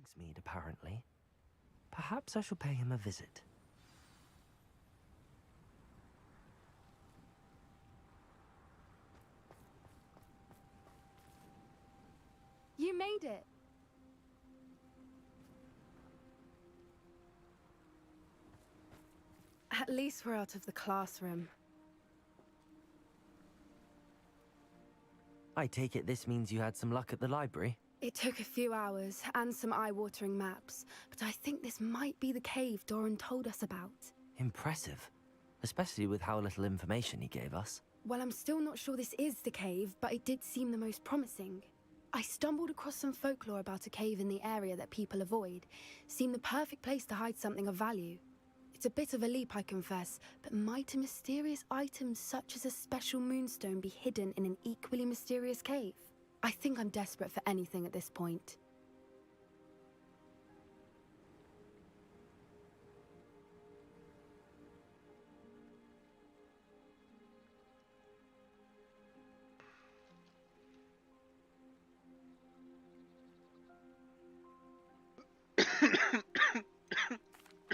Hogsmeade, apparently. Perhaps I shall pay him a visit. You made it! At least we're out of the classroom. I take it this means you had some luck at the library? It took a few hours and some eye-watering maps, but I think this might be the cave Doran told us about. Impressive. Especially with how little information he gave us. Well, I'm still not sure this is the cave, but it did seem the most promising. I stumbled across some folklore about a cave in the area that people avoid. Seemed the perfect place to hide something of value. It's a bit of a leap, I confess, but might a mysterious item such as a special moonstone be hidden in an equally mysterious cave? I think I'm desperate for anything at this point.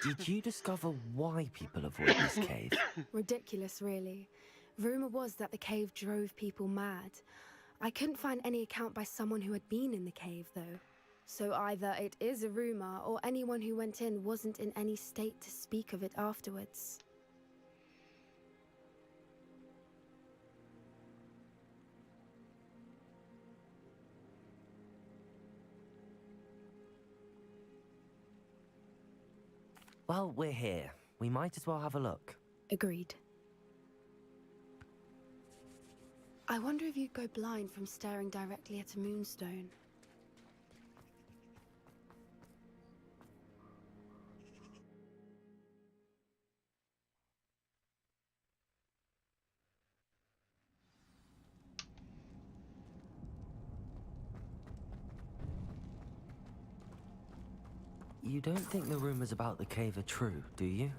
Did you discover why people avoid this cave? Ridiculous, really. Rumor was that the cave drove people mad. I couldn't find any account by someone who had been in the cave, though. So either it is a rumor, or anyone who went in wasn't in any state to speak of it afterwards. Well, we're here. We might as well have a look. Agreed. I wonder if you'd go blind from staring directly at a moonstone. You don't think the rumors about the cave are true, do you?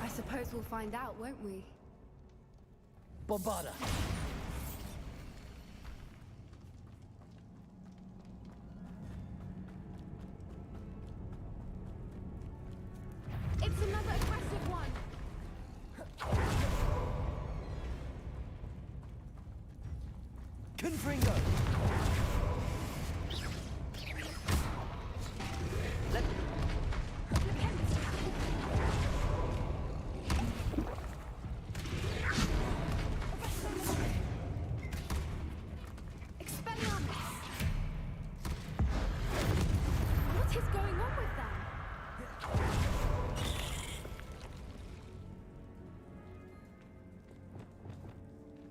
I suppose we'll find out, won't we? Bombarda! It's another aggressive one! Confringo! What is going on with them?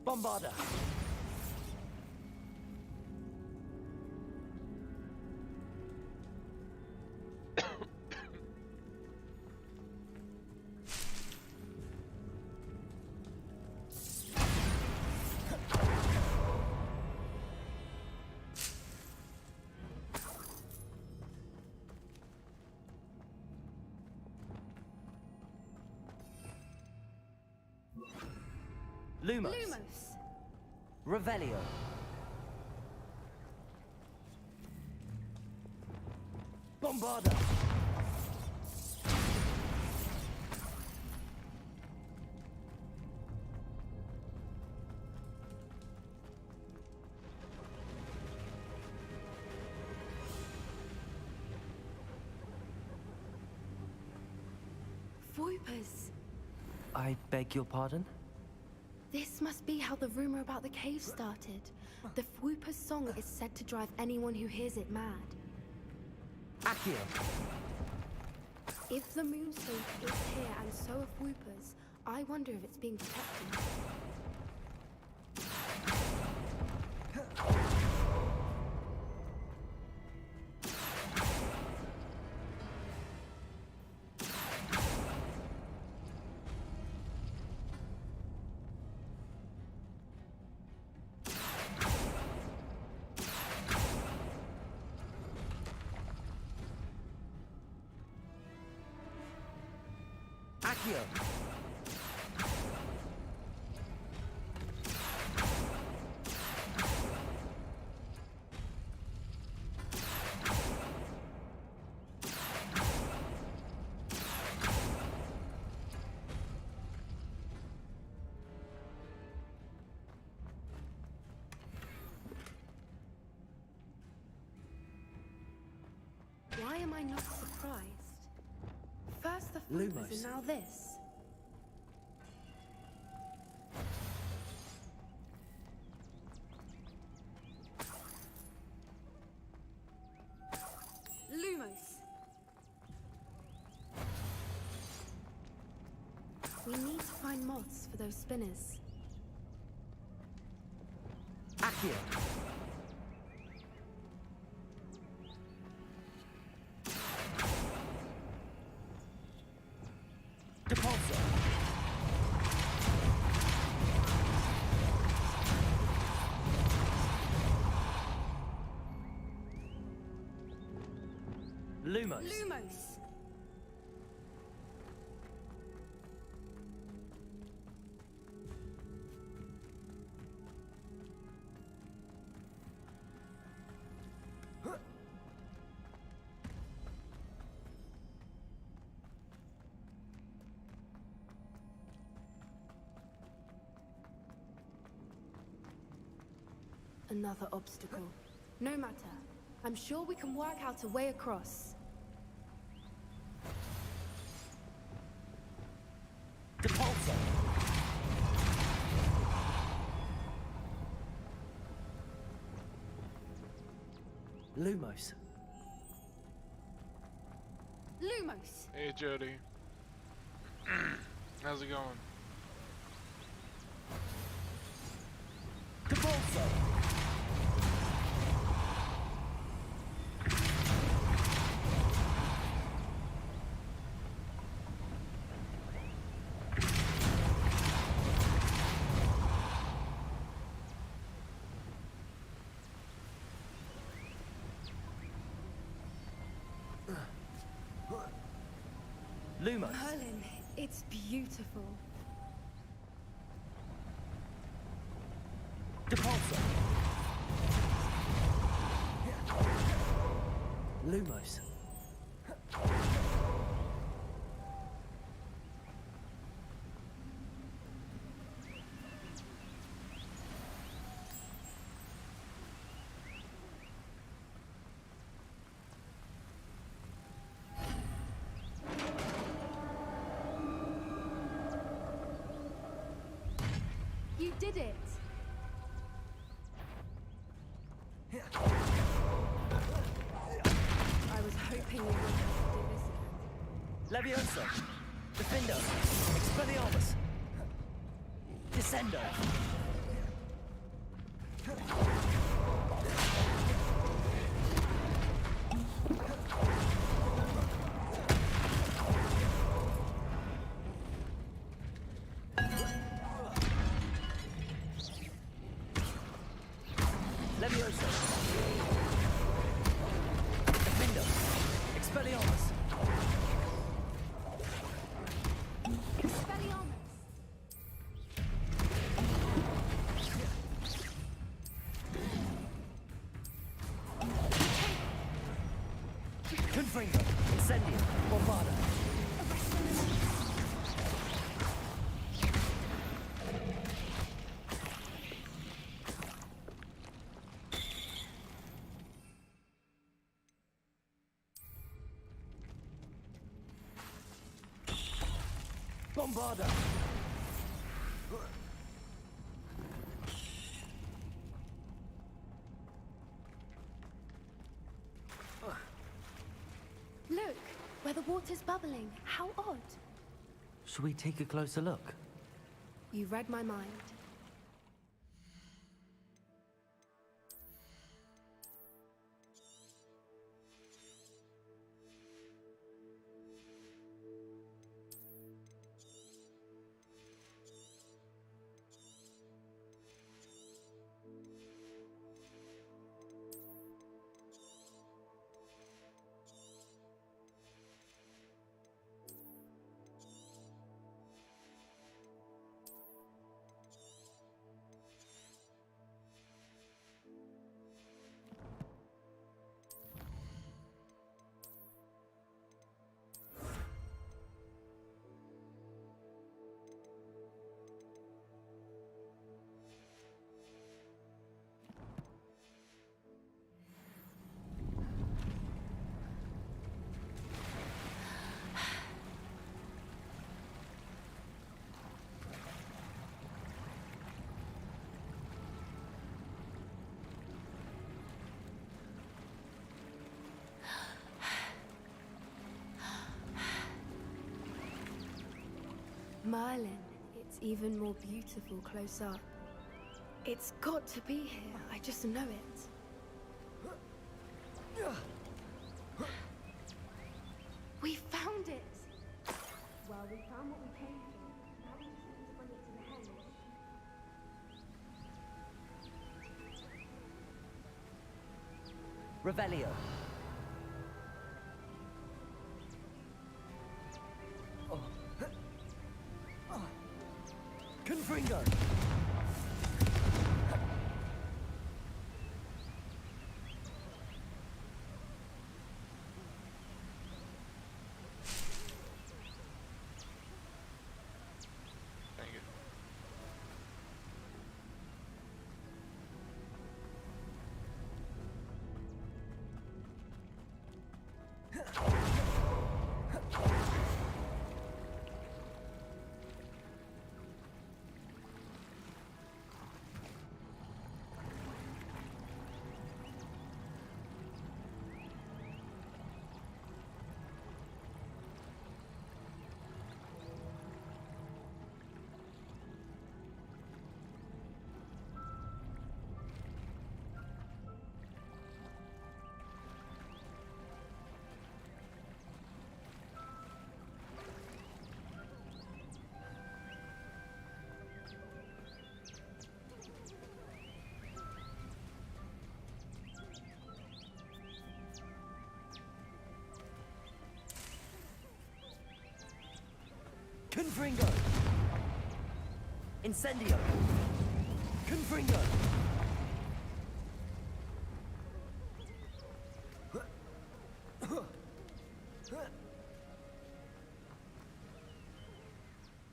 Bombarda! Lumos. Lumos! Revelio. Bombarda. Voipers! I beg your pardon? This must be how the rumor about the cave started. The Fwooper's song is said to drive anyone who hears it mad. Accio. If the moonstone is here and so are Fwoopers, I wonder if it's being protected. Accio. I not surprised? First the flowers Lumos. and now this. Lumos. We need to find moths for those spinners. Accio. Depulso. Lumos. Lumos! Another obstacle. No matter. I'm sure we can work out a way across. Depulso. Lumos. Lumos! Hey Jody. How's it going? Depulso. Lumos. Merlin, it's beautiful. Depulso. Lumos. You did it! I was hoping you would have to do this again. Levioso. Defendo. Expelliarmus. Descendo. Levioso. Defendo. Expelliarmus. Expelliarmus! Confringo. Incendio. Bombarda. Bombarda. Look, where the water's bubbling. How odd. Should we take a closer look? You read my mind. Merlin. It's even more beautiful close up. It's got to be here. I just know it. We found it! Well, we found what we came for. Now we just need to bring it to the henge. Revelio. Confringo. Thank you. Confringo. Incendio. Confringo.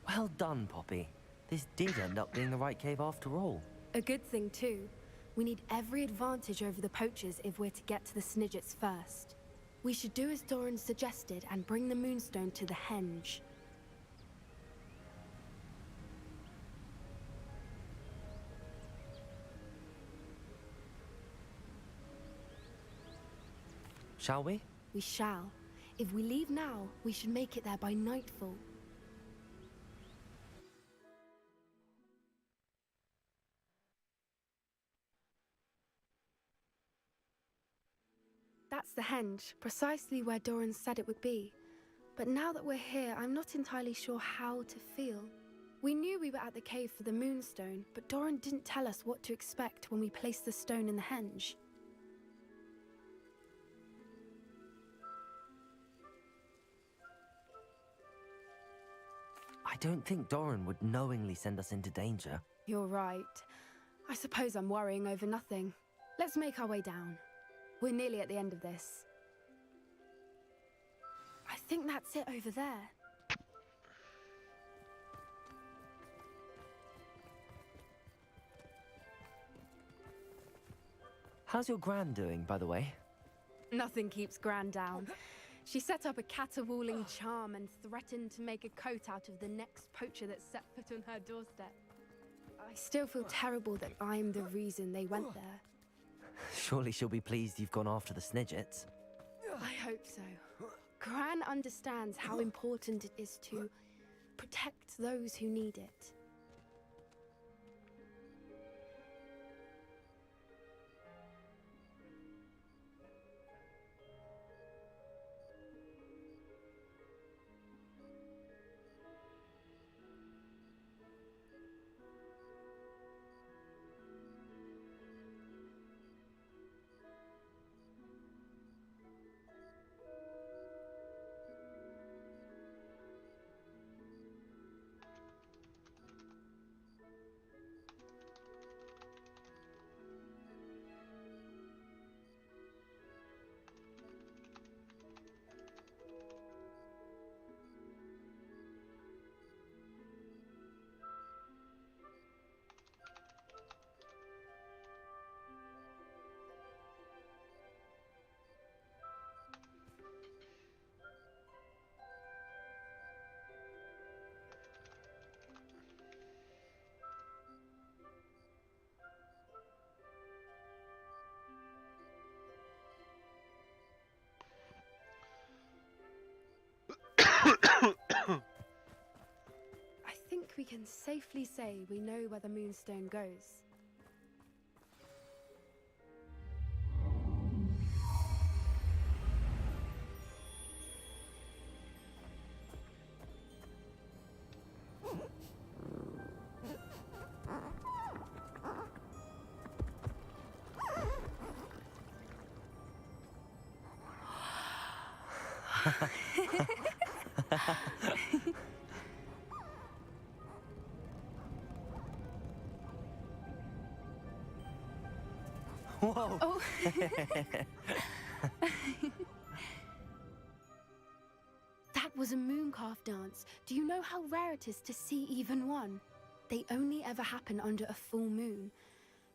Well done, Poppy. This did end up being the right cave after all. A good thing, too. We need every advantage over the poachers if we're to get to the Snidgets first. We should do as Doran suggested and bring the Moonstone to the henge. Shall we? We shall. If we leave now, we should make it there by nightfall. That's the henge, precisely where Doran said it would be. But now that we're here, I'm not entirely sure how to feel. We knew we were at the cave for the Moonstone, but Doran didn't tell us what to expect when we placed the stone in the henge. I don't think Doran would knowingly send us into danger. You're right. I suppose I'm worrying over nothing. Let's make our way down. We're nearly at the end of this. I think that's it over there. How's your Gran doing, by the way? Nothing keeps Gran down. She set up a caterwauling charm and threatened to make a coat out of the next poacher that set foot on her doorstep. I still feel terrible that I'm the reason they went there. Surely she'll be pleased you've gone after the Snidgets. I hope so. Gran understands how important it is to protect those who need it. can safely say we know where the moonstone goes. Whoa! Oh. That was a mooncalf dance. Do you know how rare it is to see even one? They only ever happen under a full moon.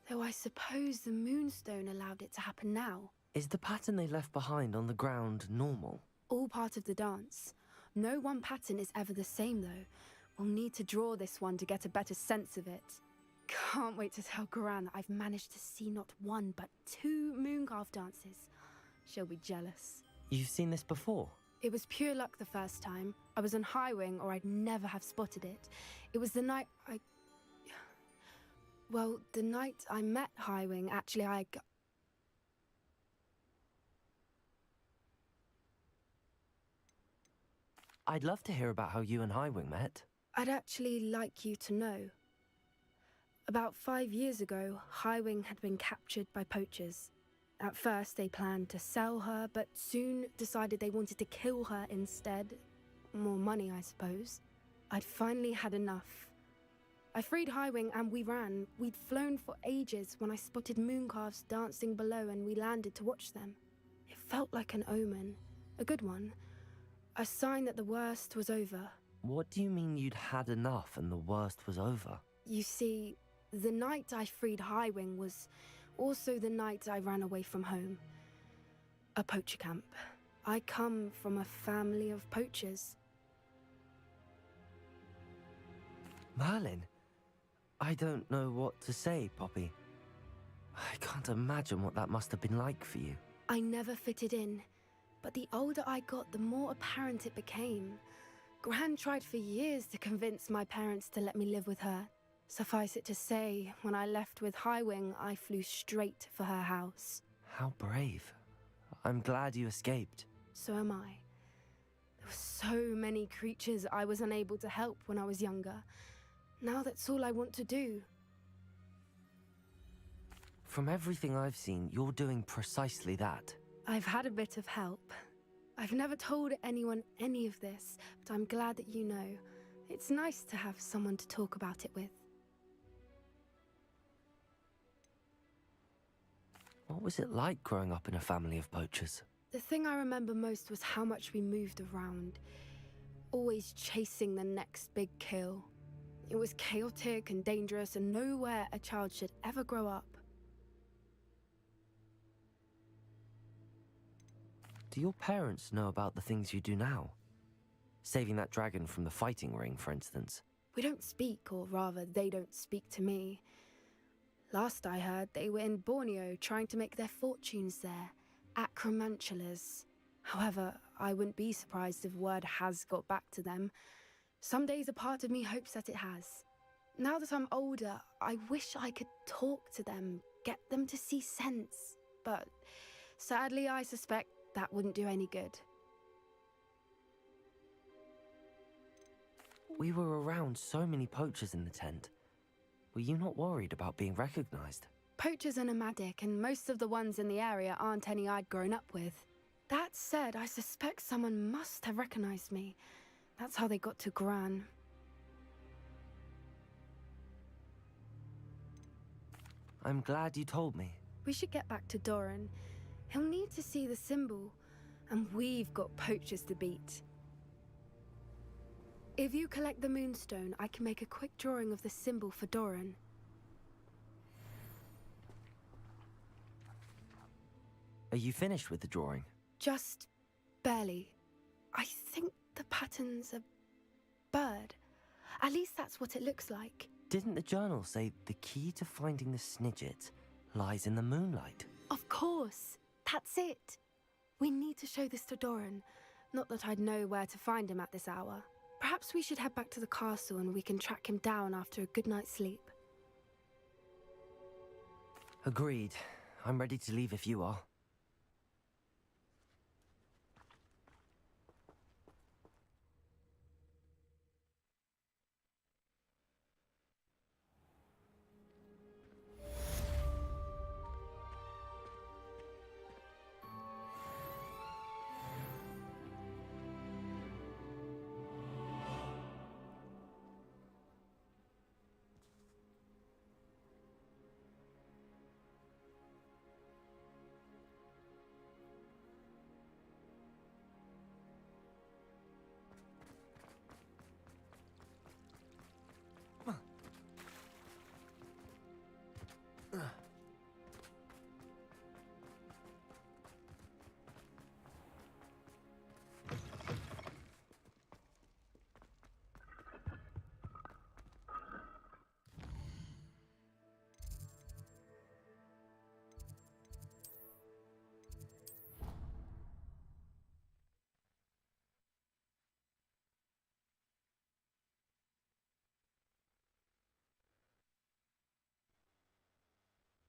Though I suppose the moonstone allowed it to happen now. Is the pattern they left behind on the ground normal? All part of the dance. No one pattern is ever the same, though. We'll need to draw this one to get a better sense of it. Can't wait to tell Gran that I've managed to see not one, but 2 mooncalf dances. She'll be jealous. You've seen this before? It was pure luck the first time. I was on Highwing, or I'd never have spotted it. It was the night Well, the night I met Highwing, actually, I'd love to hear about how you and Highwing met. I'd actually like you to know. About 5 years ago, Highwing had been captured by poachers. At first, they planned to sell her, but soon decided they wanted to kill her instead. More money, I suppose. I'd finally had enough. I freed Highwing and we ran. We'd flown for ages when I spotted mooncalves dancing below and we landed to watch them. It felt like an omen. A good one. A sign that the worst was over. What do you mean you'd had enough and the worst was over? You see, the night I freed Highwing was also the night I ran away from home. A poacher camp. I come from a family of poachers. Merlin? I don't know what to say, Poppy. I can't imagine what that must have been like for you. I never fitted in, but the older I got, the more apparent it became. Gran tried for years to convince my parents to let me live with her. Suffice it to say, when I left with Highwing, I flew straight for her house. How brave. I'm glad you escaped. So am I. There were so many creatures I was unable to help when I was younger. Now that's all I want to do. From everything I've seen, you're doing precisely that. I've had a bit of help. I've never told anyone any of this, but I'm glad that you know. It's nice to have someone to talk about it with. What was it like growing up in a family of poachers? The thing I remember most was how much we moved around, always chasing the next big kill. It was chaotic and dangerous and nowhere a child should ever grow up. Do your parents know about the things you do now? Saving that dragon from the fighting ring, for instance. We don't speak, or rather, they don't speak to me. Last I heard, they were in Borneo trying to make their fortunes there, acromantulas. However, I wouldn't be surprised if word has got back to them. Some days a part of me hopes that it has. Now that I'm older, I wish I could talk to them, get them to see sense. But sadly, I suspect that wouldn't do any good. We were around so many poachers in the tent. Were you not worried about being recognized? Poachers are nomadic, and most of the ones in the area aren't any I'd grown up with. That said, I suspect someone must have recognized me. That's how they got to Gran. I'm glad you told me. We should get back to Doran. He'll need to see the symbol, and we've got poachers to beat. If you collect the moonstone, I can make a quick drawing of the symbol for Doran. Are you finished with the drawing? Just barely. I think the pattern's a bird. At least that's what it looks like. Didn't the journal say the key to finding the Snidget lies in the moonlight? Of course. That's it. We need to show this to Doran. Not that I'd know where to find him at this hour. Perhaps we should head back to the castle and we can track him down after a good night's sleep. Agreed. I'm ready to leave if you are.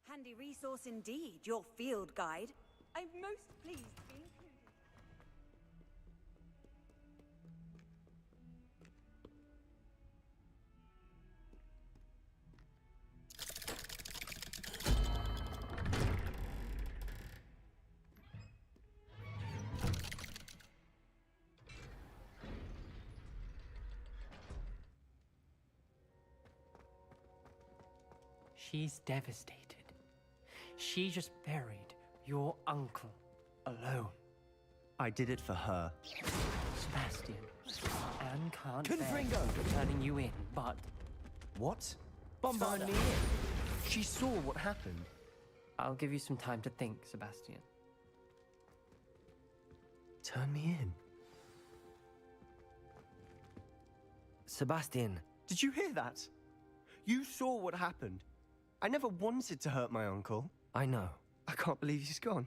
Handy resource indeed, your field guide. I'm most pleased to be included. She's devastated. She just buried your uncle alone. I did it for her. Sebastian, Anne can't Confringo! bear turning you in, but What? Bombarda. Turn me in. She saw what happened. I'll give you some time to think, Sebastian. Turn me in. Sebastian, Did you hear that? You saw what happened. I never wanted to hurt my uncle. I know. I can't believe he's gone.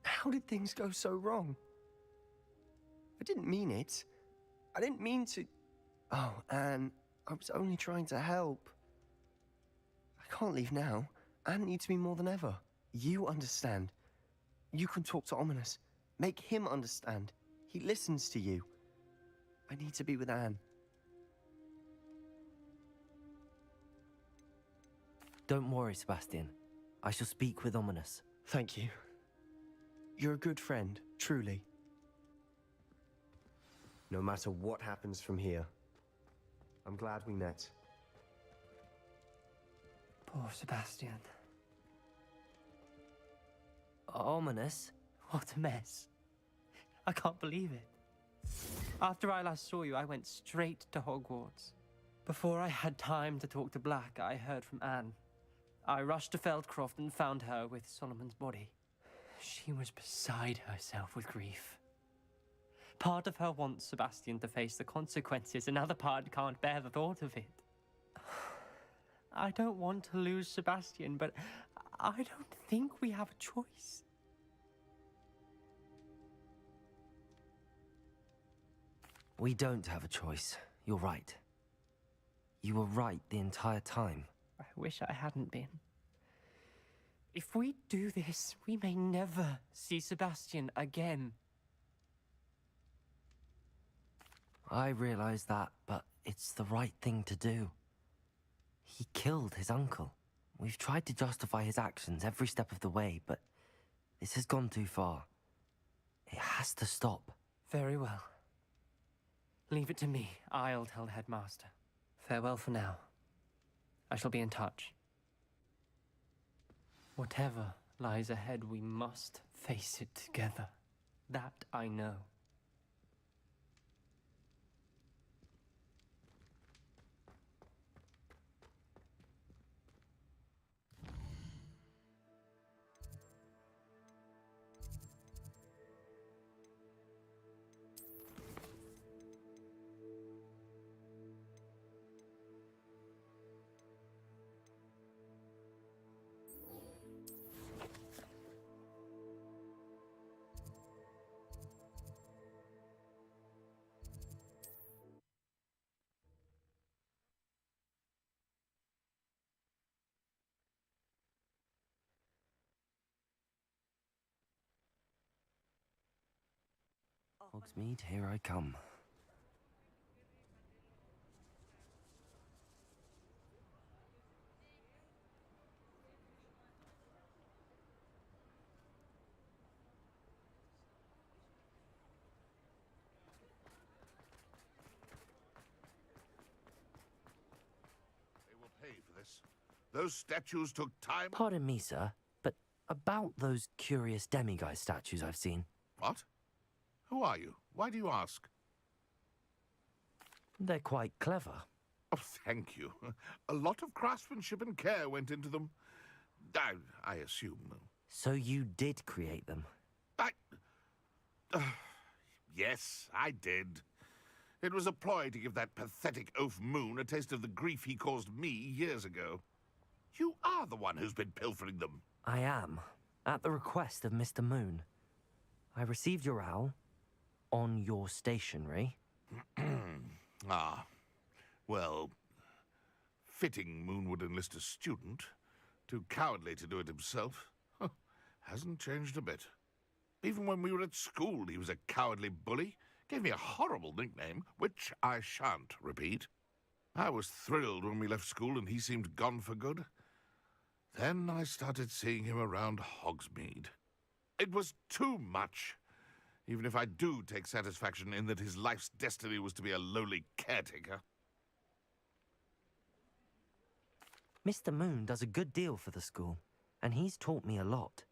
How did things go so wrong? I didn't mean it. I didn't mean to... Oh, Anne, I was only trying to help. I can't leave now. Anne needs me more than ever. You understand. You can talk to Ominous. Make him understand. He listens to you. I need to be with Anne. Don't worry, Sebastian. I shall speak with Ominous. Thank you. You're a good friend, truly. No matter what happens from here, I'm glad we met. Poor Sebastian. Ominous? What a mess. I can't believe it. After I last saw you, I went straight to Hogwarts. Before I had time to talk to Black, I heard from Anne. I rushed to Feldcroft and found her with Solomon's body. She was beside herself with grief. Part of her wants Sebastian to face the consequences, another part can't bear the thought of it. I don't want to lose Sebastian, but I don't think we have a choice. We don't have a choice. You're right. You were right the entire time. I wish I hadn't been. If we do this, we may never see Sebastian again. I realize that, but it's the right thing to do. He killed his uncle. We've tried to justify his actions every step of the way, but this has gone too far. It has to stop. Very well. Leave it to me. I'll tell the headmaster. Farewell for now. I shall be in touch. Whatever lies ahead, we must face it together. That I know. Hogsmeade, here I come. They will pay for this. Those statues took time. Pardon me, sir, but about those curious demiguise statues I've seen. What? Who are you? Why do you ask? They're quite clever. Oh, thank you. A lot of craftsmanship and care went into them. I assume. So you did create them? Yes, I did. It was a ploy to give that pathetic oaf Moon a taste of the grief he caused me years ago. You are the one who's been pilfering them. I am, at the request of Mr. Moon. I received your owl on your stationery. Ah, well, fitting Moon would enlist a student. Too cowardly to do it himself. Huh, hasn't changed a bit. Even when we were at school, he was a cowardly bully. Gave me a horrible nickname, which I shan't repeat. I was thrilled when we left school and he seemed gone for good. Then I started seeing him around Hogsmeade. It was too much. Even if I do take satisfaction in that his life's destiny was to be a lowly caretaker. Mr. Moon does a good deal for the school, and he's taught me a lot.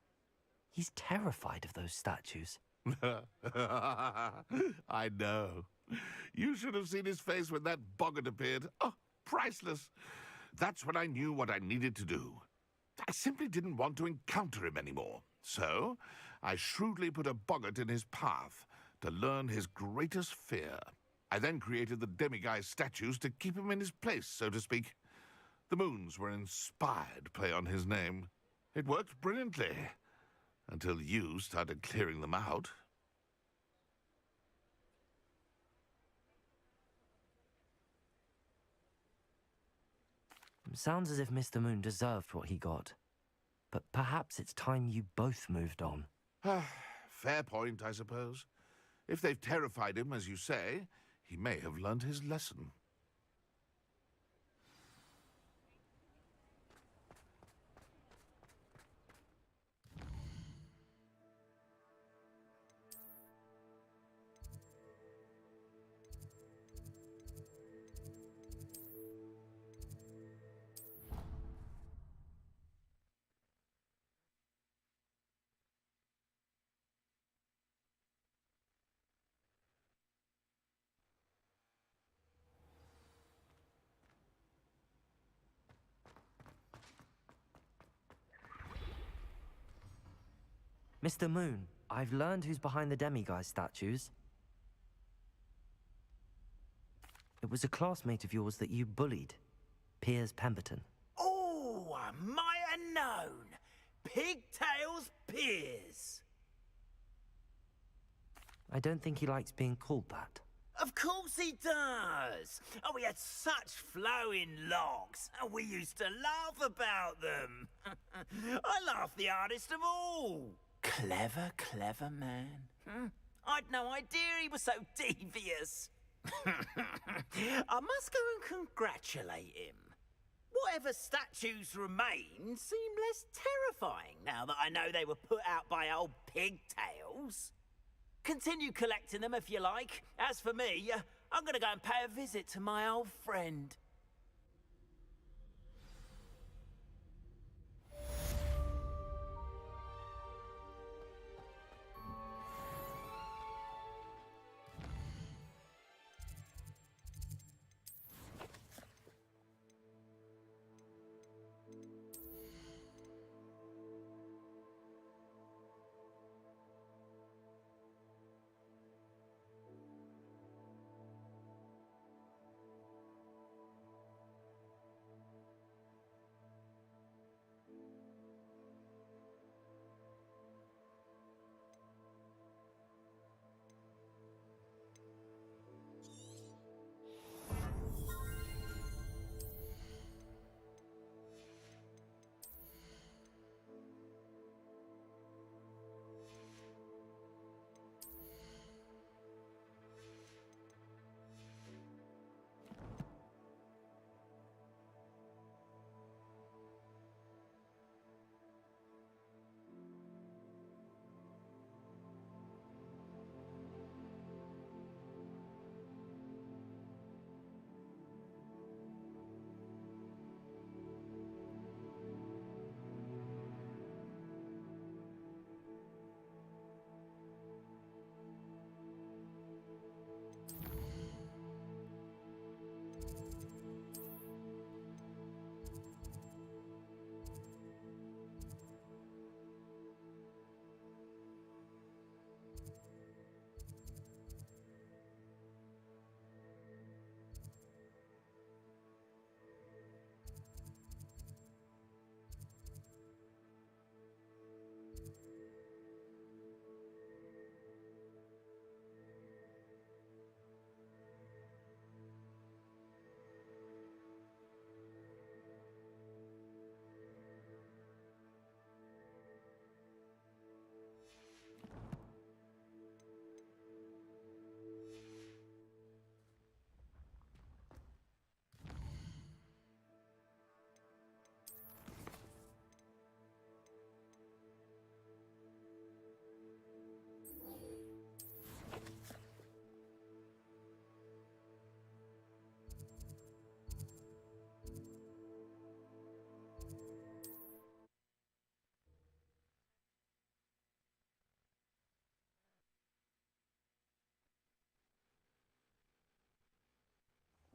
He's terrified of those statues. I know. You should have seen his face when that boggart appeared. Oh, priceless. That's when I knew what I needed to do. I simply didn't want to encounter him anymore. So, I shrewdly put a boggart in his path to learn his greatest fear. I then created the demiguise statues to keep him in his place, so to speak. The moons were inspired play on his name. It worked brilliantly, until you started clearing them out. Sounds as if Mr. Moon deserved what he got. But perhaps it's time you both moved on. Fair point, I suppose. If they've terrified him, as you say, he may have learned his lesson. Mr. Moon, I've learned who's behind the demiguise statues. It was a classmate of yours that you bullied, Piers Pemberton. Oh, I might have known. Pigtails Piers. I don't think he likes being called that. Of course he does. Oh, we had such flowing locks, and we used to laugh about them. I laughed the hardest of all. Clever, clever man. I'd no idea he was so devious. I must go and congratulate him. Whatever statues remain seem less terrifying now that I know they were put out by old pigtails. Continue collecting them if you like. As for me, I'm gonna go and pay a visit to my old friend.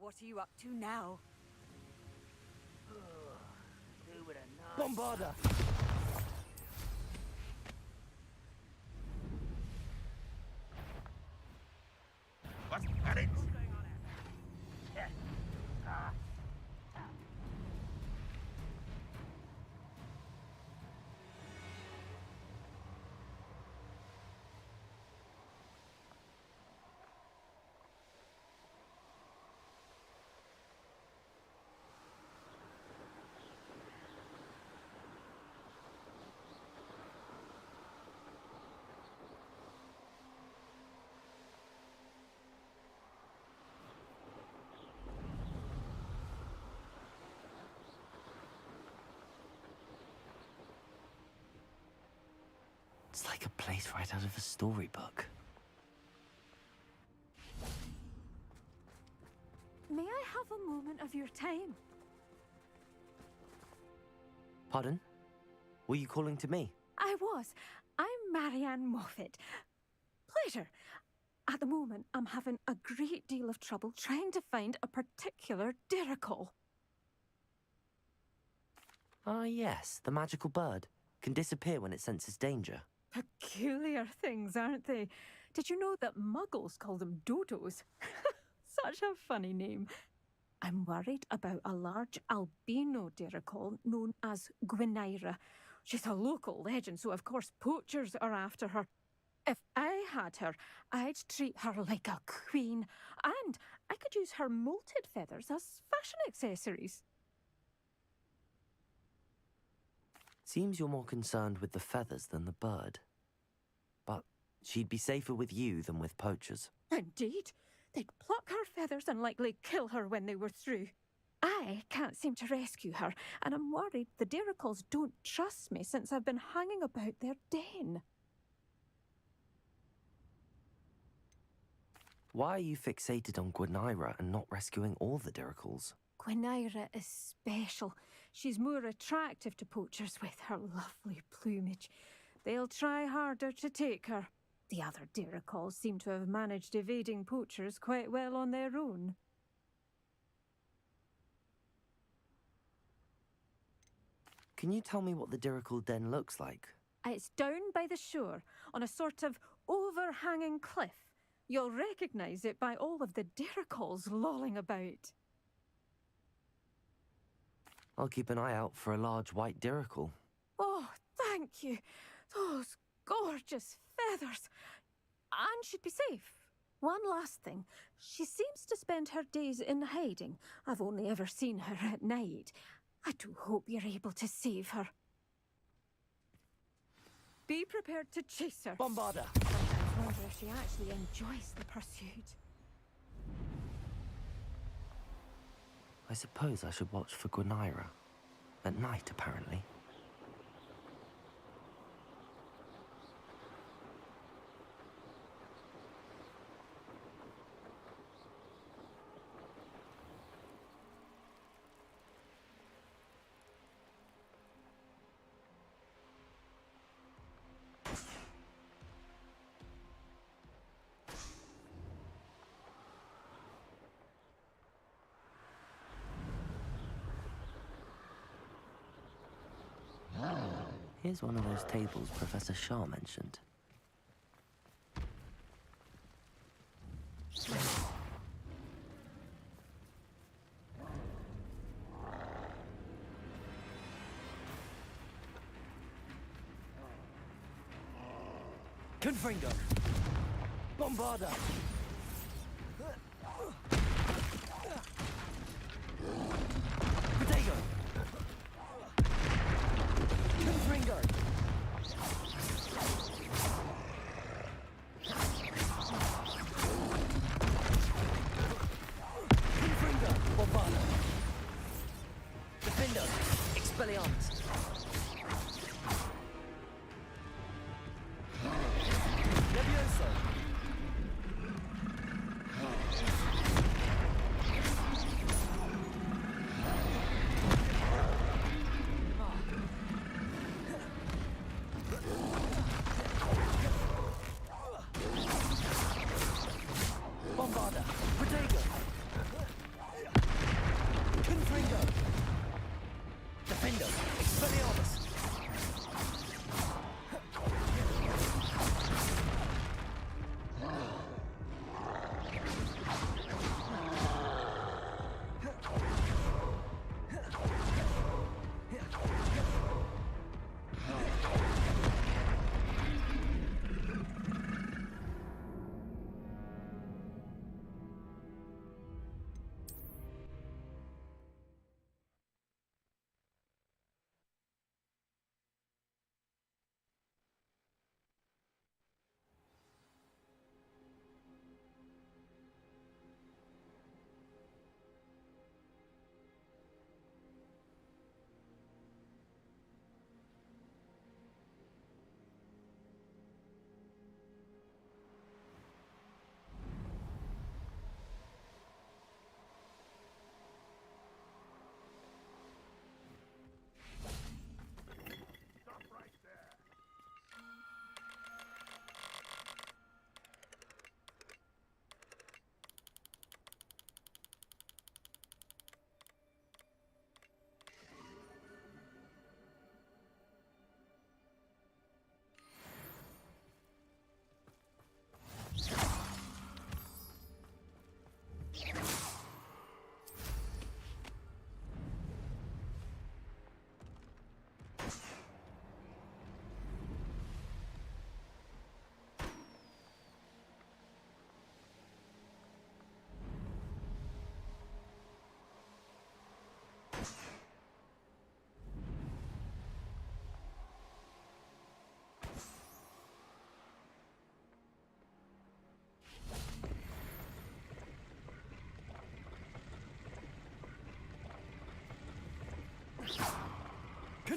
What are you up to now? Bombarda! What's got it? It's like a place right out of a storybook. May I have a moment of your time? Pardon? Were you calling to me? I was. I'm Marianne Moffat. Pleasure. At the moment, I'm having a great deal of trouble trying to find a particular diricle. Ah, yes, the magical bird. Can disappear when it senses danger. Peculiar things, aren't they? Did you know that muggles call them dodos? Such a funny name. I'm worried about a large albino diricle known as Gwynaira. She's a local legend, so of course poachers are after her. If I had her, I'd treat her like a queen, and I could use her molted feathers as fashion accessories. Seems you're more concerned with the feathers than the bird. But she'd be safer with you than with poachers. Indeed. They'd pluck her feathers and likely kill her when they were through. I can't seem to rescue her, and I'm worried the diricles don't trust me since I've been hanging about their den. Why are you fixated on Gwynaira and not rescuing all the diricles? Gwynaira is special. She's more attractive to poachers with her lovely plumage. They'll try harder to take her. The other diricles seem to have managed evading poachers quite well on their own. Can you tell me what the diricle den looks like? It's down by the shore, on a sort of overhanging cliff. You'll recognise it by all of the diricles lolling about. I'll keep an eye out for a large white diricle. Oh, thank you. Those gorgeous feathers. And she'd be safe. One last thing. She seems to spend her days in hiding. I've only ever seen her at night. I do hope you're able to save her. Be prepared to chase her. Bombarda! I wonder if she actually enjoys the pursuit. I suppose I should watch for Gwynaira. At night, apparently. Here's one of those tables Professor Shah mentioned. Confringo! Bombarda! Potato! Confringo! Confringo! Bombarda! Defendo! Expelliarmus! Levioso! Bombarda! Protego!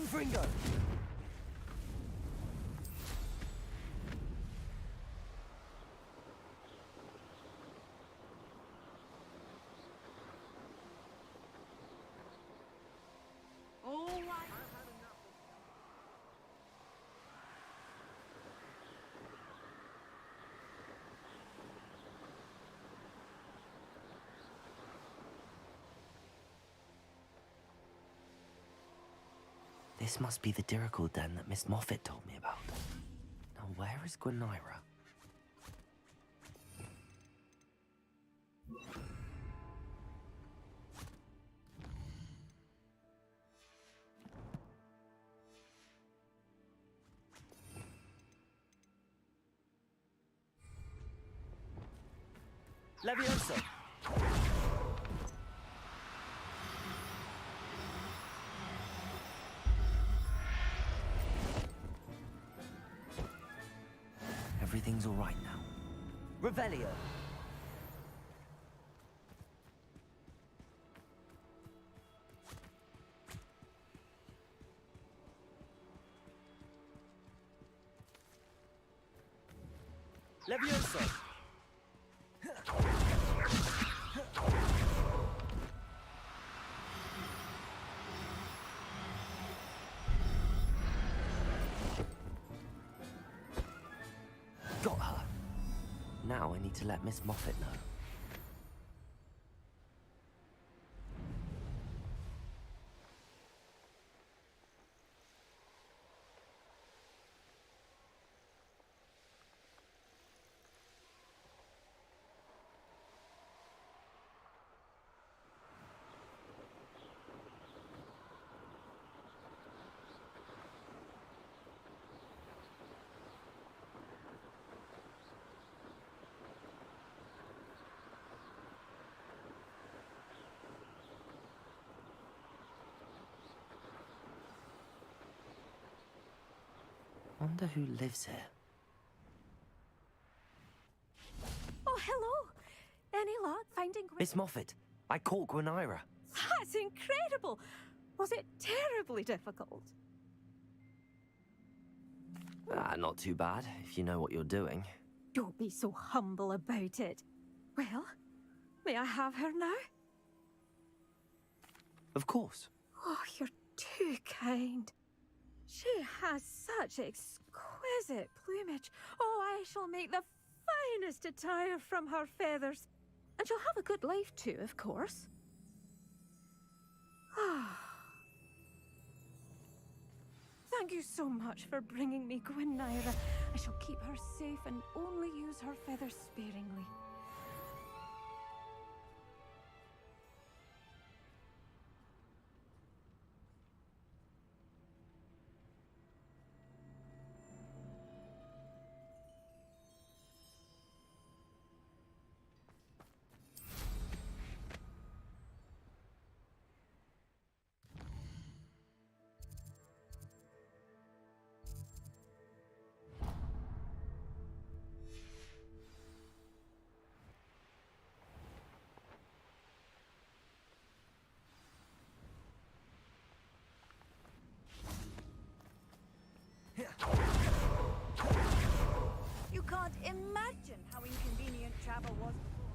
Confringo! All right. This must be the Dirical den that Miss Moffat told me about. Now, where is Gwenira? Levioso! Everything's all right now. Revelio! Levioso! Got her. Now I need to let Miss Moffat know. Wonder who lives here. Oh, hello. Any luck finding Miss Moffat, I caught Gwenira. That's incredible. Was it terribly difficult? Not too bad, if you know what you're doing. Don't be so humble about it. Well, may I have her now? Of course. Oh, you're too kind. She has such exquisite plumage. Oh, I shall make the finest attire from her feathers. And she'll have a good life too, of course. Thank you so much for bringing me Gwenira. I shall keep her safe and only use her feathers sparingly. You can't imagine how inconvenient travel was before.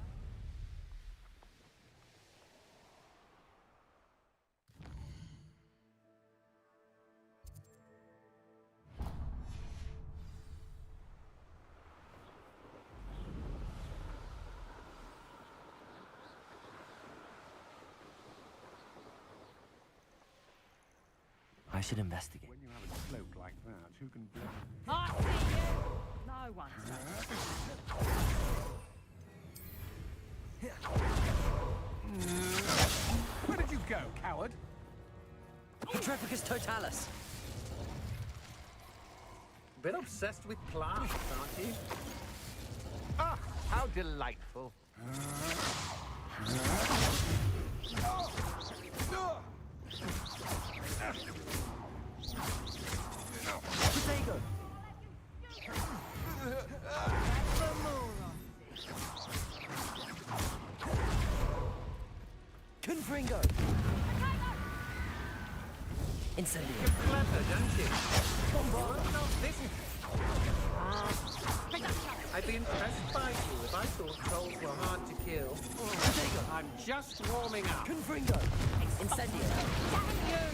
I should investigate. When you have a cloak like that, who can blame? I see you. No one. Where did you go, coward? Trepicus totalis! Bit obsessed with plants, aren't you? Ah, how delightful. Potato! Confringo! Incendio. You're clever, don't you? Bombarda. Not this. I'd be impressed by you if I thought trolls were hard to kill. I'm just warming up. Confringo. Incendio. Damn you!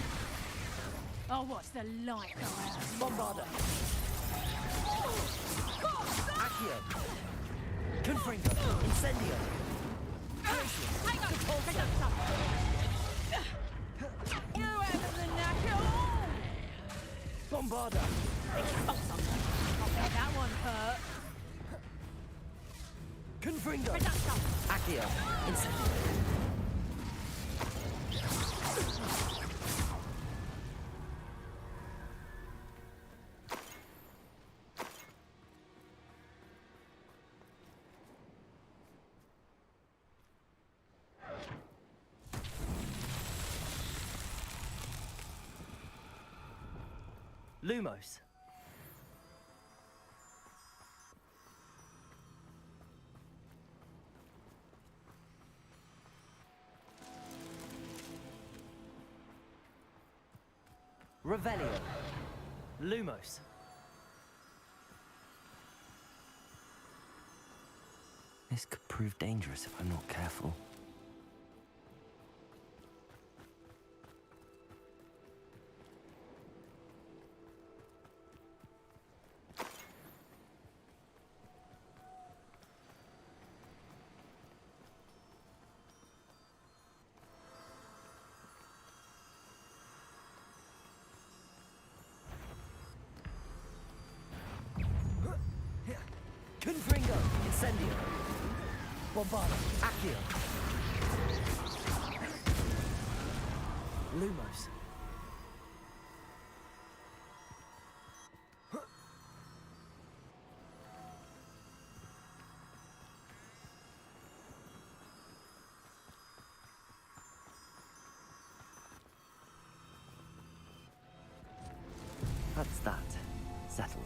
I'll watch the light go out. Bombarda. Accio. Confringo. Incendio. Hang on! You haven't the knack at all! Bombarda. Okay, that one hurt. Confringo. Accio. Incendio. Lumos. Revelio. Lumos. This could prove dangerous if I'm not careful. Confringo. Incendio. Bombarda. Accio. Lumos. That's that. Settled.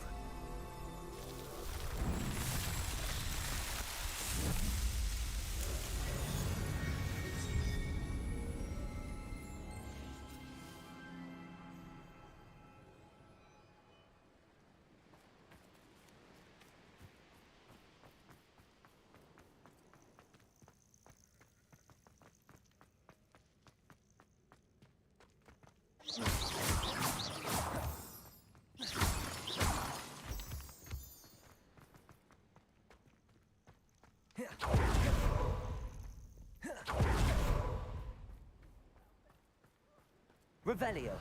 Revelio.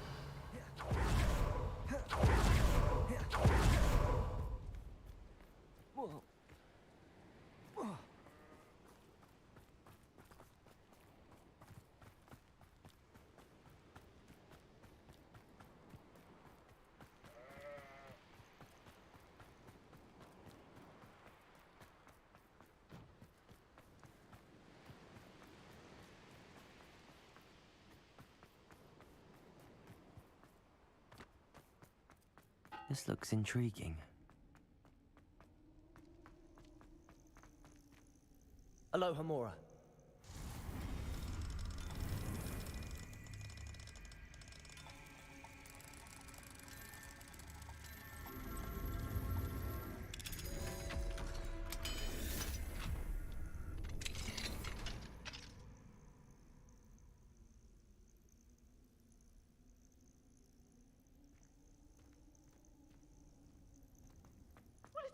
This looks intriguing. Aloha, Mora.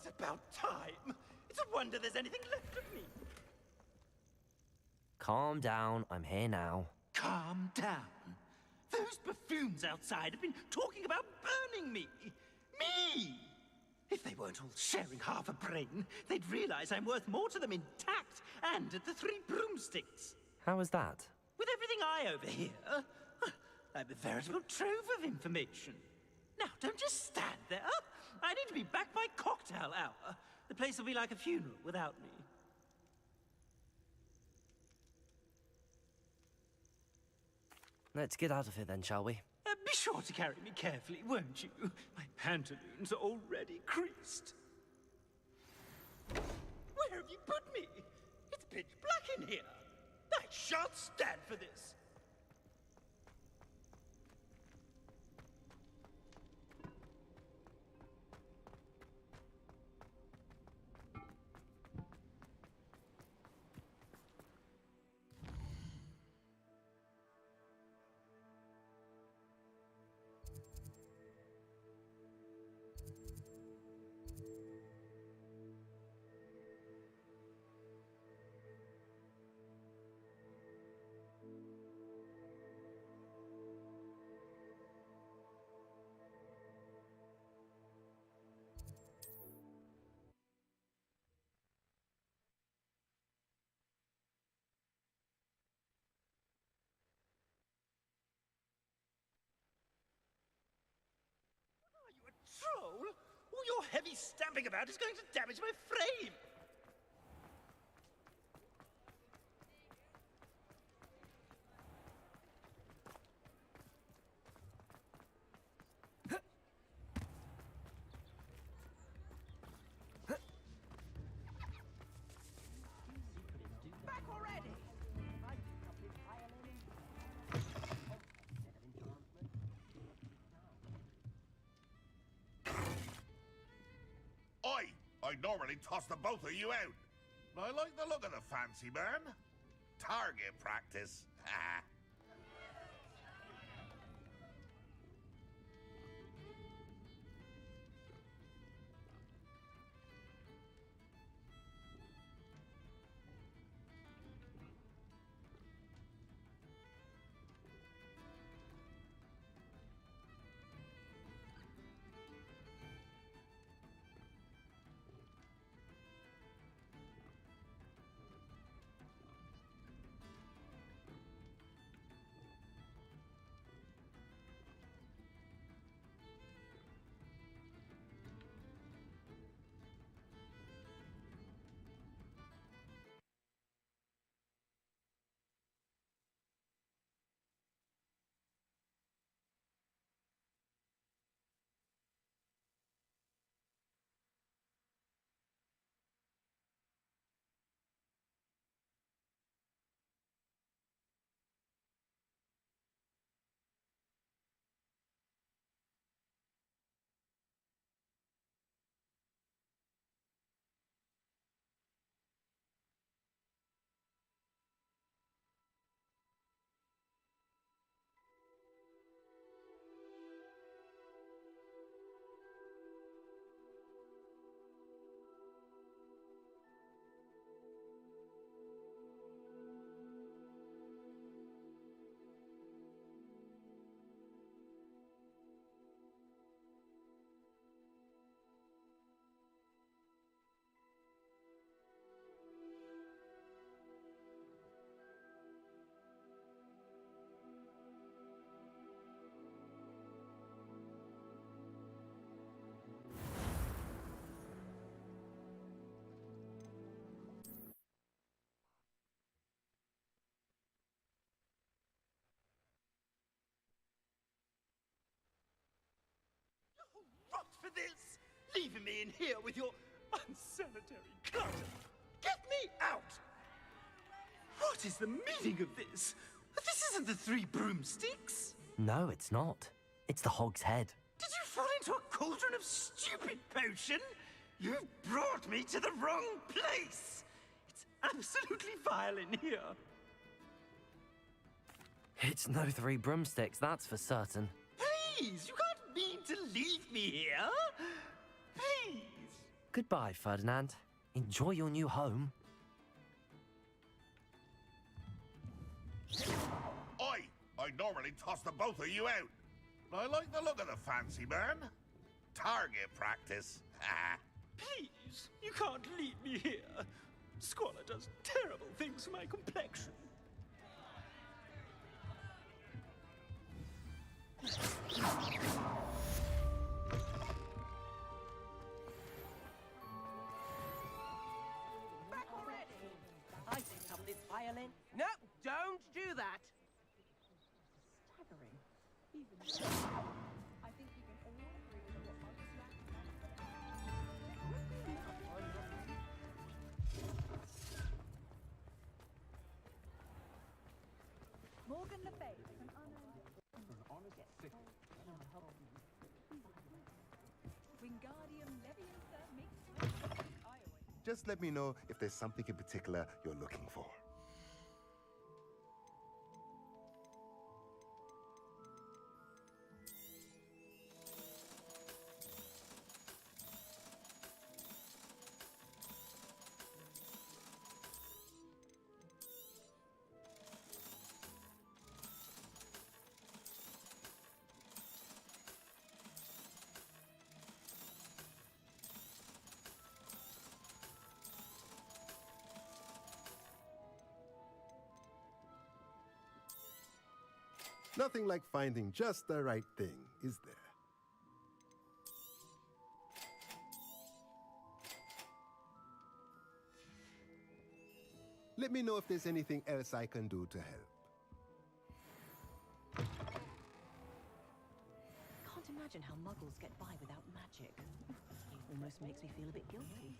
It's about time. It's a wonder there's anything left of me. Calm down, I'm here now. Calm down. Those buffoons outside have been talking about burning me. Me! If they weren't all sharing half a brain, they'd realize I'm worth more to them intact and at the Three Broomsticks. How was that? With everything I overhear, I'm a veritable trove of information. Now, don't just stand there. I need to be back by cocktail hour. The place will be like a funeral without me. Let's get out of here then, shall we? Be sure to carry me carefully, won't you? My pantaloons are already creased. Where have you put me? It's pitch black in here. I shan't stand for this. heavy stamping about is going to damage my frame. Back already! I normally toss the both of you out. But I like the look of the fancy man. Target practice. Rot for this! Leaving me in here with your unsanitary clutter! Get me out! What is the meaning of this? This isn't the Three Broomsticks! No, it's not. It's the Hog's Head. Did you fall into a cauldron of stupid potion? You've brought me to the wrong place! It's absolutely vile in here. It's no Three Broomsticks, that's for certain. Please, you can't mean to leave me here. Please. Goodbye, Ferdinand. Enjoy your new home. I normally toss the both of you out. But I like the look of the fancy man. Target practice. Please, you can't leave me here. Squalor does terrible things to my complexion. Back already! I picked up this violin. No, don't do that! Staggering. Even so, I think we can all agree that what Morgan Le Fay, an unearned... Wingardium Leviosa meets... Just let me know if there's something in particular you're looking for. Nothing like finding just the right thing, is there? Let me know if there's anything else I can do to help. Can't imagine how muggles get by without magic. It almost makes me feel a bit guilty.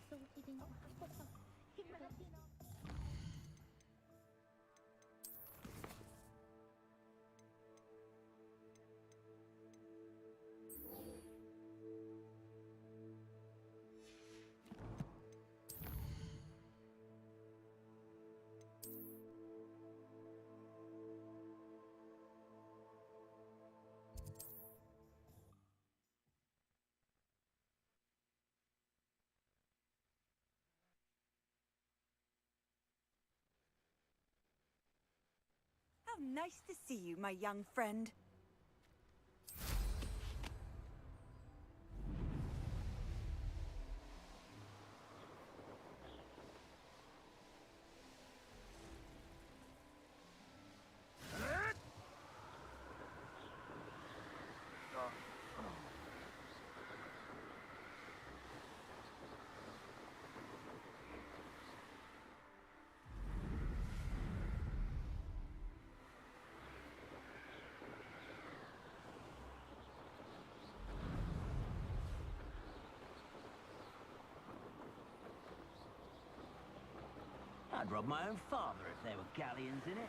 How nice to see you, my young friend. I'd rob my own father if there were galleons in it.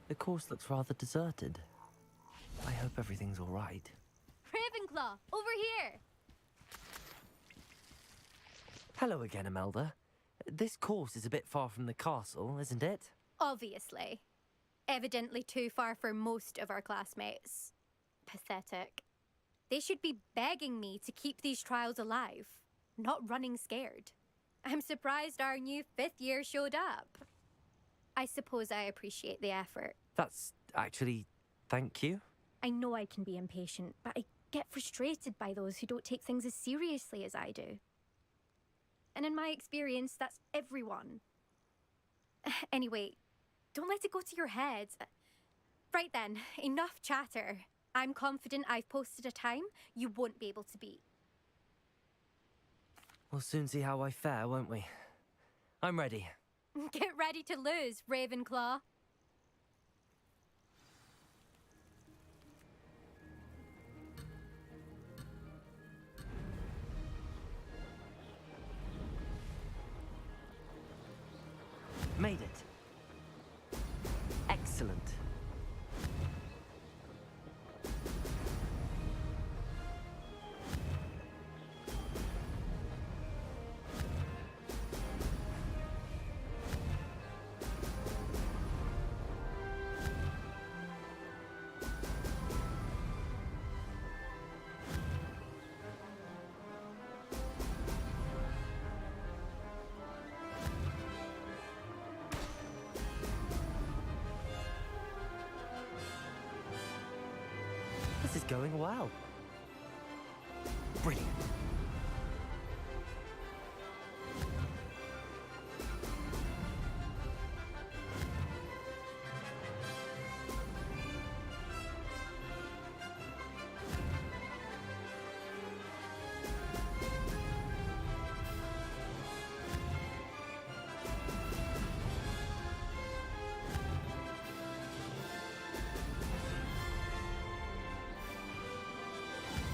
The course looks rather deserted. I hope everything's all right. Ravenclaw, over here! Hello again, Imelda. This course is a bit far from the castle, isn't it? Obviously. Evidently too far for most of our classmates. Pathetic. They should be begging me to keep these trials alive, not running scared. I'm surprised our new 5th year showed up. I suppose I appreciate the effort. That's actually... thank you. I know I can be impatient, but I get frustrated by those who don't take things as seriously as I do. And in my experience, that's everyone. Anyway, don't let it go to your head. Right then, enough chatter. I'm confident I've posted a time you won't be able to beat. We'll soon see how I fare, won't we? I'm ready. Get ready to lose, Ravenclaw. Made it. Excellent. This is going well. Brilliant.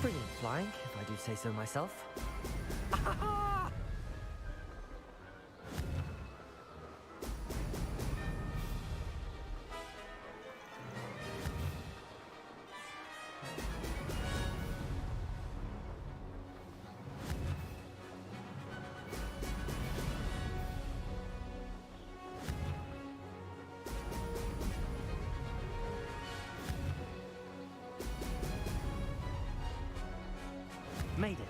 Brilliant flying, if I do say so myself. Made it.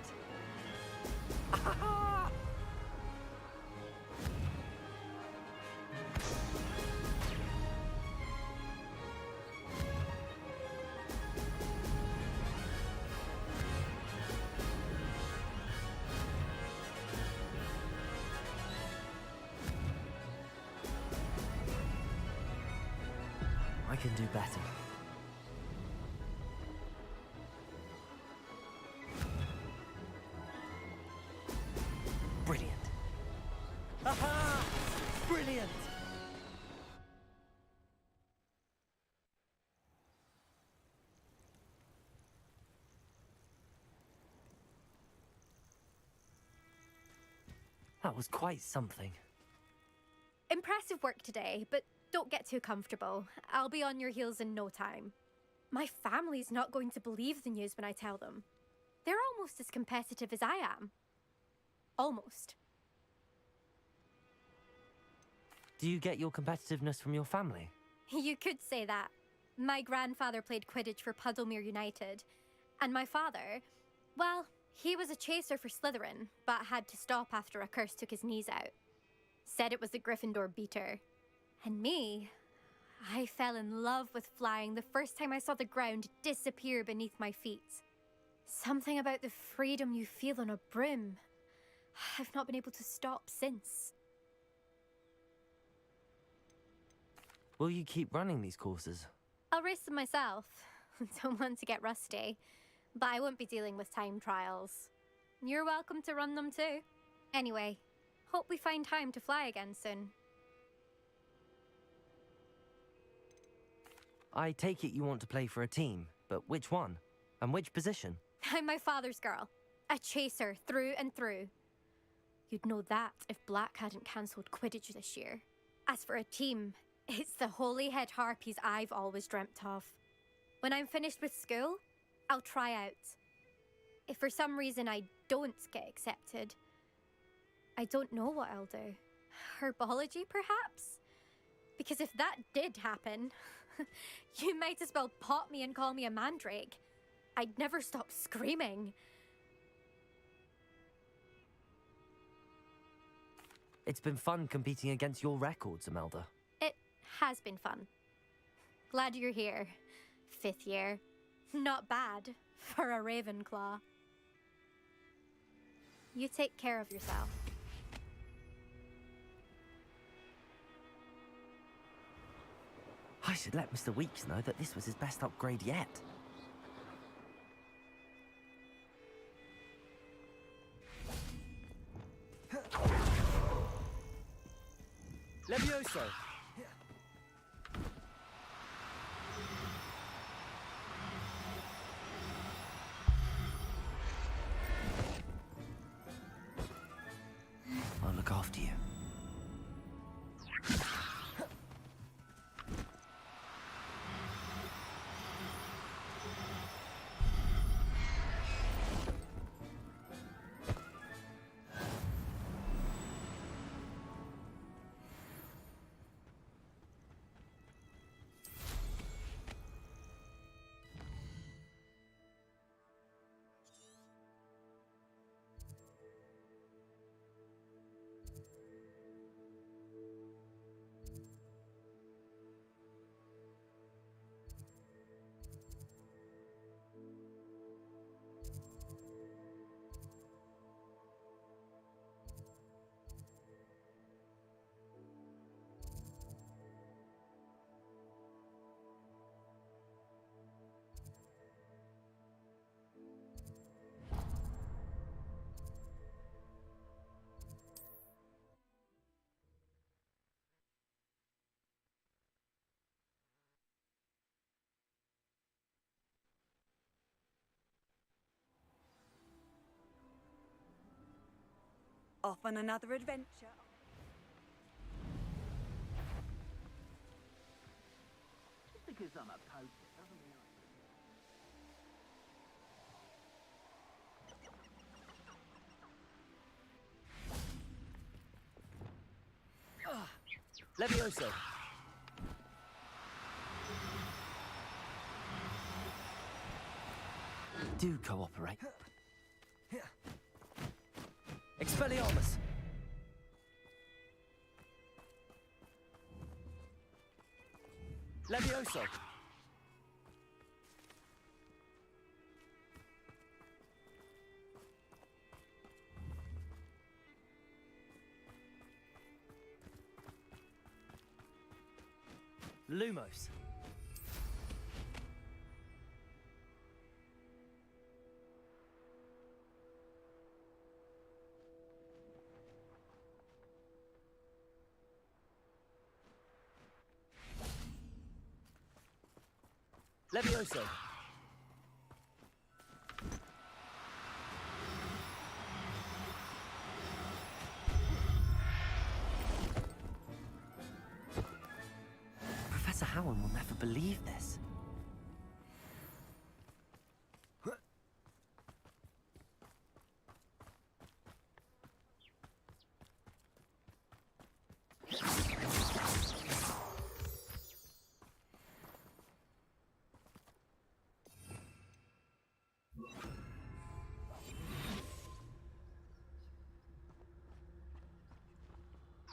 I can do better. Brilliant. Aha! Brilliant! That was quite something. Impressive work today, but don't get too comfortable. I'll be on your heels in no time. My family's not going to believe the news when I tell them. They're almost as competitive as I am. Almost. Do you get your competitiveness from your family? You could say that. My grandfather played Quidditch for Puddlemere United. And my father, well, he was a chaser for Slytherin, but had to stop after a curse took his knees out. Said it was the Gryffindor beater. And me, I fell in love with flying the first time I saw the ground disappear beneath my feet. Something about the freedom you feel on a broom. I've not been able to stop since. Will you keep running these courses? I'll race them myself. Don't want to get rusty. But I won't be dealing with time trials. You're welcome to run them too. Anyway, hope we find time to fly again soon. I take it you want to play for a team, but which one? And which position? I'm my father's girl. A chaser through and through. You'd know that if Black hadn't cancelled Quidditch this year. As for a team, it's the Holyhead Harpies I've always dreamt of. When I'm finished with school, I'll try out. If for some reason I don't get accepted, I don't know what I'll do. Herbology, perhaps? Because if that did happen, you might as well pot me and call me a mandrake. I'd never stop screaming. It's been fun competing against your records, Imelda. It has been fun. Glad you're here. 5th year. Not bad for a Ravenclaw. You take care of yourself. I should let Mr. Weeks know that this was his best upgrade yet. Levioso! I'll look after you. Off on another adventure. Just because I'm a poacher doesn't mean Levioso! Do cooperate. Expelliarmus! Levioso! Lumos! Levioso! Professor Howard will never believe this.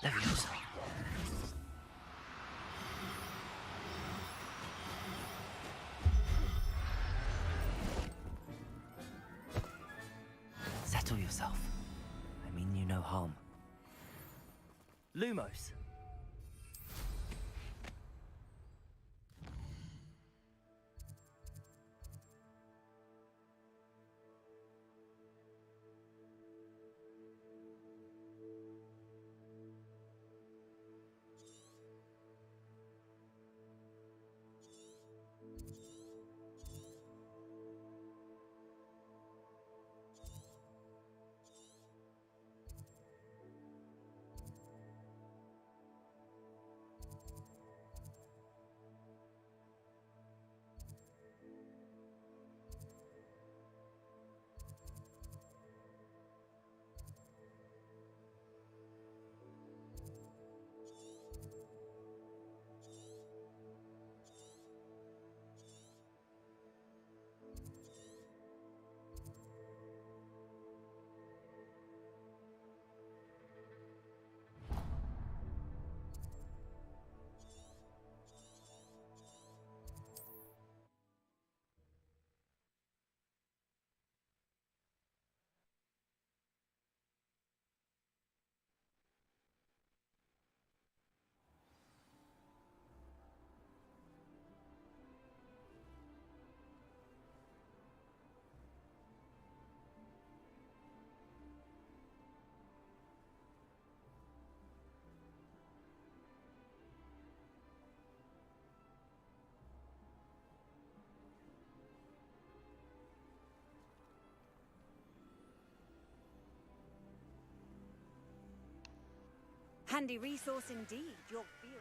Levioso. Settle yourself. I mean you no harm. Lumos. Handy resource indeed, your field.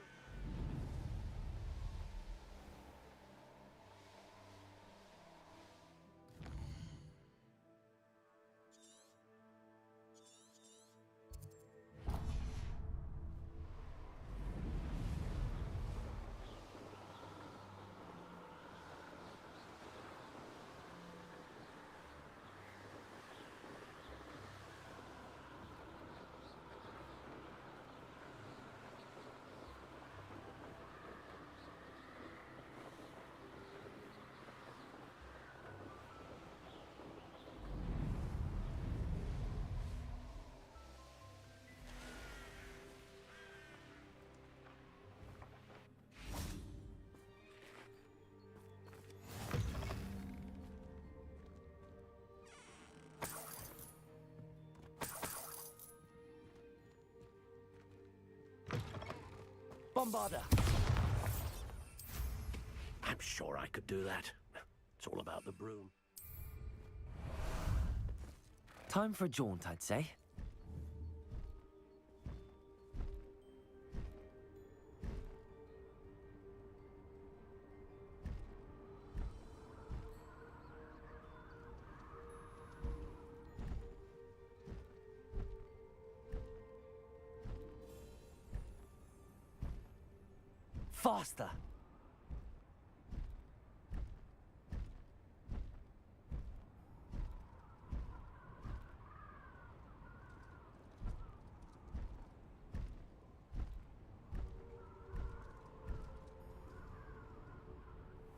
Bombarder! I'm sure I could do that. It's all about the broom. Time for a jaunt, I'd say. Faster!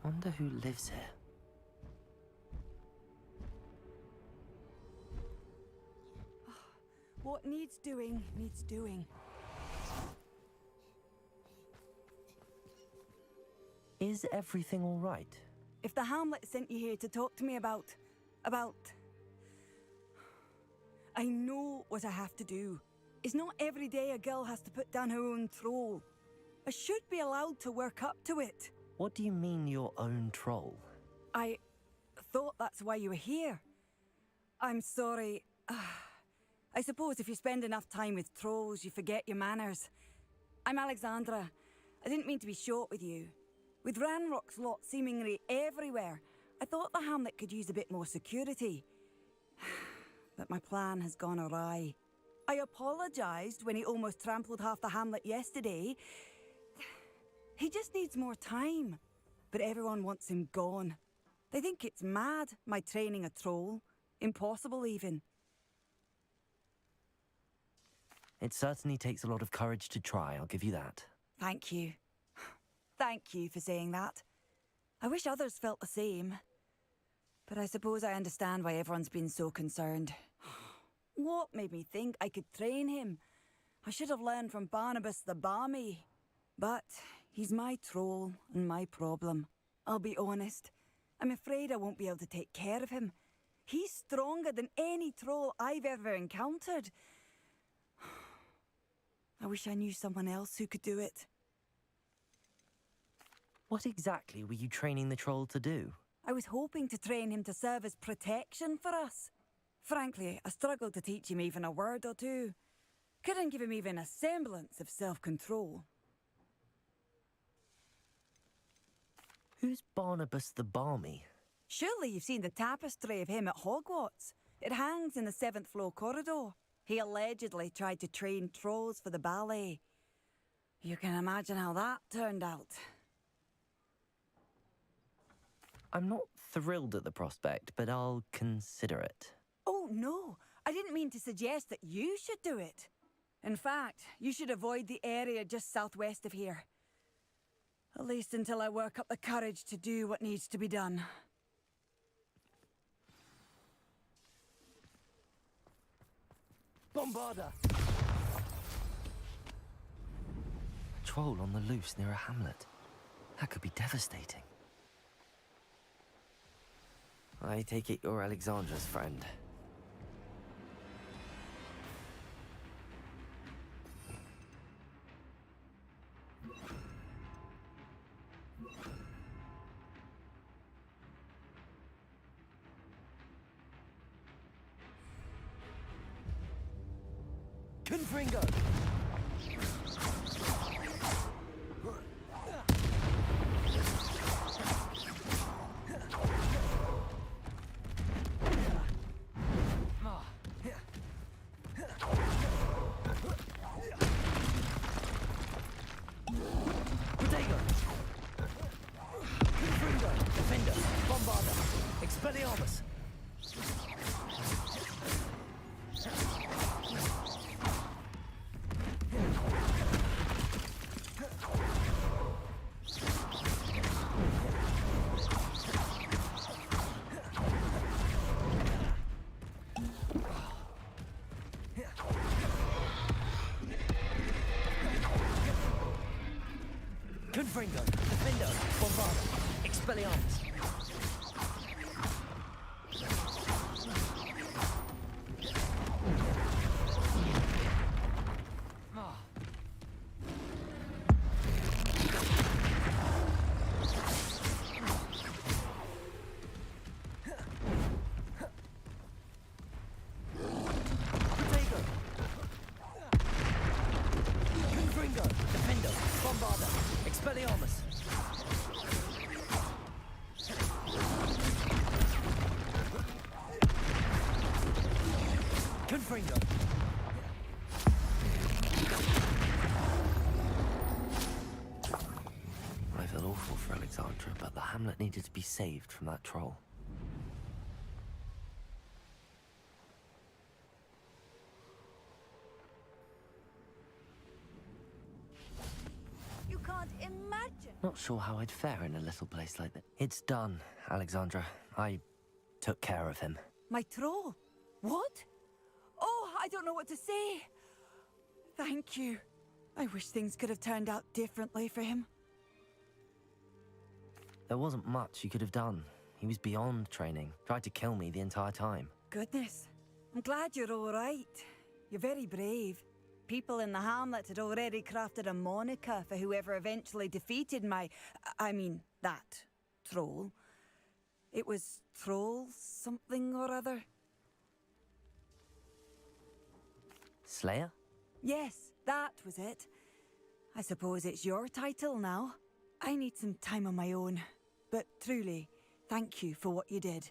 Wonder who lives here. What needs doing, needs doing. Is everything all right? If the Hamlet sent you here to talk to me about... I know what I have to do. It's not every day a girl has to put down her own troll. I should be allowed to work up to it. What do you mean, your own troll? I thought that's why you were here. I'm sorry. I suppose if you spend enough time with trolls, you forget your manners. I'm Alexandra. I didn't mean to be short with you. With Ranrock's lot seemingly everywhere, I thought the Hamlet could use a bit more security. But my plan has gone awry. I apologized when he almost trampled half the Hamlet yesterday. He just needs more time. But everyone wants him gone. They think it's mad, my training a troll. Impossible, even. It certainly takes a lot of courage to try, I'll give you that. Thank you. Thank you for saying that. I wish others felt the same. But I suppose I understand why everyone's been so concerned. What made me think I could train him? I should have learned from Barnabas the Balmy. But he's my troll and my problem. I'll be honest. I'm afraid I won't be able to take care of him. He's stronger than any troll I've ever encountered. I wish I knew someone else who could do it. What exactly were you training the troll to do? I was hoping to train him to serve as protection for us. Frankly, I struggled to teach him even a word or two. Couldn't give him even a semblance of self-control. Who's Barnabas the Balmy? Surely you've seen the tapestry of him at Hogwarts. It hangs in the 7th floor corridor. He allegedly tried to train trolls for the ballet. You can imagine how that turned out. I'm not thrilled at the prospect, but I'll consider it. Oh, no. I didn't mean to suggest that you should do it. In fact, you should avoid the area just southwest of here. At least until I work up the courage to do what needs to be done. Bombarda! A troll on the loose near a hamlet. That could be devastating. I take it you're Alexandra's friend. Confringo! Protego! Confringo! Defender! Bombarda! Expelliarmus! Confringo, Defender, Bombarda, Expelliarmus. Protego. Confringo, Defender, Bombarda, Expelliarmus. Confringo. I feel awful for Alexandra, but the hamlet needed to be saved from that troll. You can't imagine Not sure how I'd fare in a little place like that. It's done, Alexandra. I took care of him. My troll? What? Oh, I don't know what to say. Thank you. I wish things could have turned out differently for him. There wasn't much you could have done. He was beyond training. Tried to kill me the entire time. Goodness. I'm glad you're all right. You're very brave. People in the hamlet had already crafted a moniker for whoever eventually defeated that troll. It was Troll something or other. Slayer? Yes, that was it. I suppose it's your title now. I need some time on my own. But truly, thank you for what you did.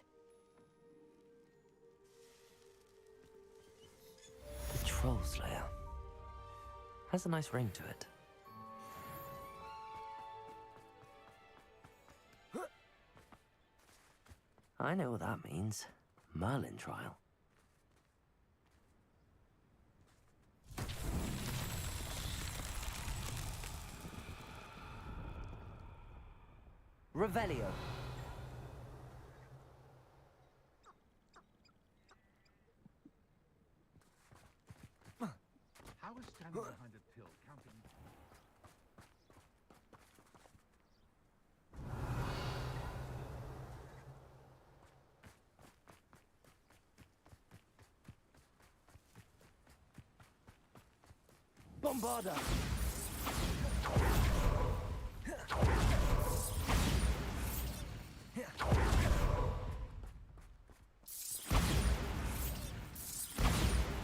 The Troll Slayer. Has a nice ring to it. I know what that means. Merlin trial. Revelio. How is standing behind a till counting? Bombarda!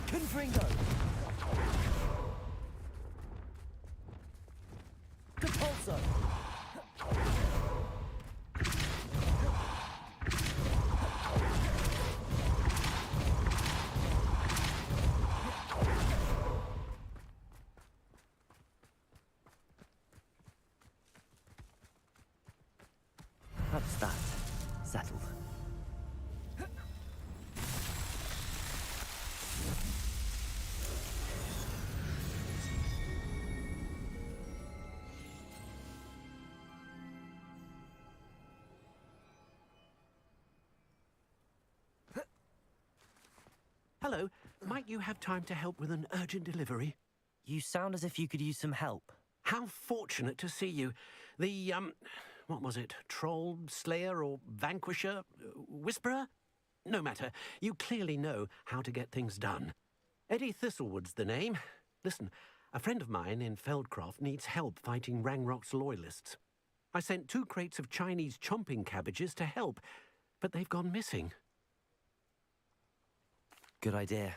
Confringo! Capulso! That's that. Settled. Hello. Might you have time to help with an urgent delivery? You sound as if you could use some help. How fortunate to see you. The, what was it? Troll, Slayer, or Vanquisher? Whisperer? No matter. You clearly know how to get things done. Eddie Thistlewood's the name. Listen, a friend of mine in Feldcroft needs help fighting Rangrock's loyalists. I sent 2 crates of Chinese chomping cabbages to help, but they've gone missing. Good idea.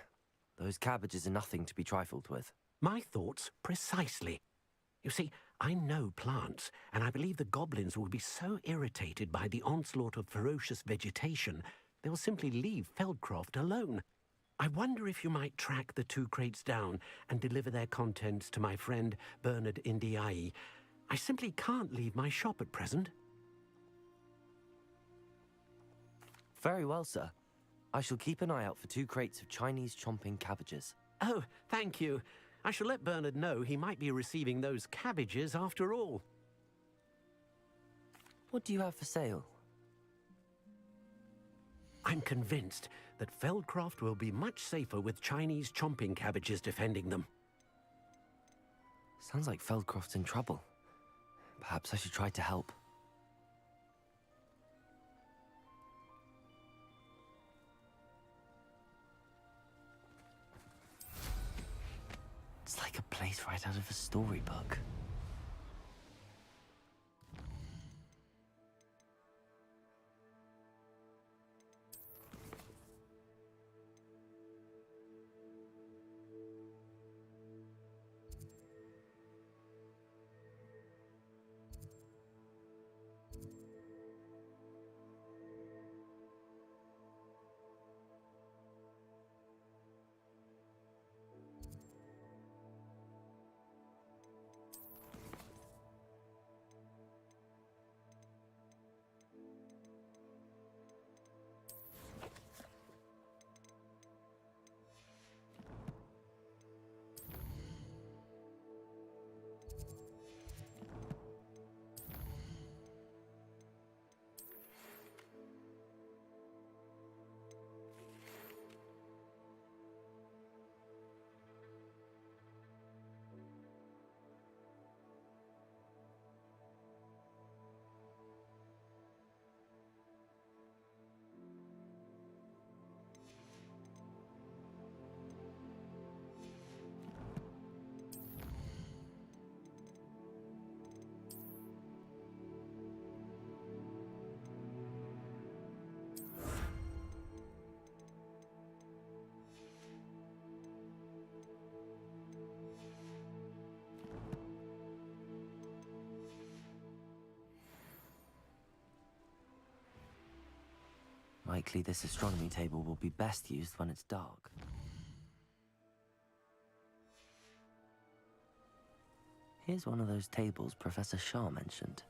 Those cabbages are nothing to be trifled with. My thoughts precisely. You see, I know plants, and I believe the goblins will be so irritated by the onslaught of ferocious vegetation, they'll simply leave Feldcroft alone. I wonder if you might track the 2 crates down and deliver their contents to my friend Bernard Indiai. I simply can't leave my shop at present. Very well, sir. I shall keep an eye out for 2 crates of Chinese chomping cabbages. Oh, thank you. I shall let Bernard know he might be receiving those cabbages after all. What do you have for sale? I'm convinced that Feldcroft will be much safer with Chinese chomping cabbages defending them. Sounds like Feldcroft's in trouble. Perhaps I should try to help. It's like a place right out of a storybook. Likely this astronomy table will be best used when it's dark. Here's one of those tables Professor Shah mentioned.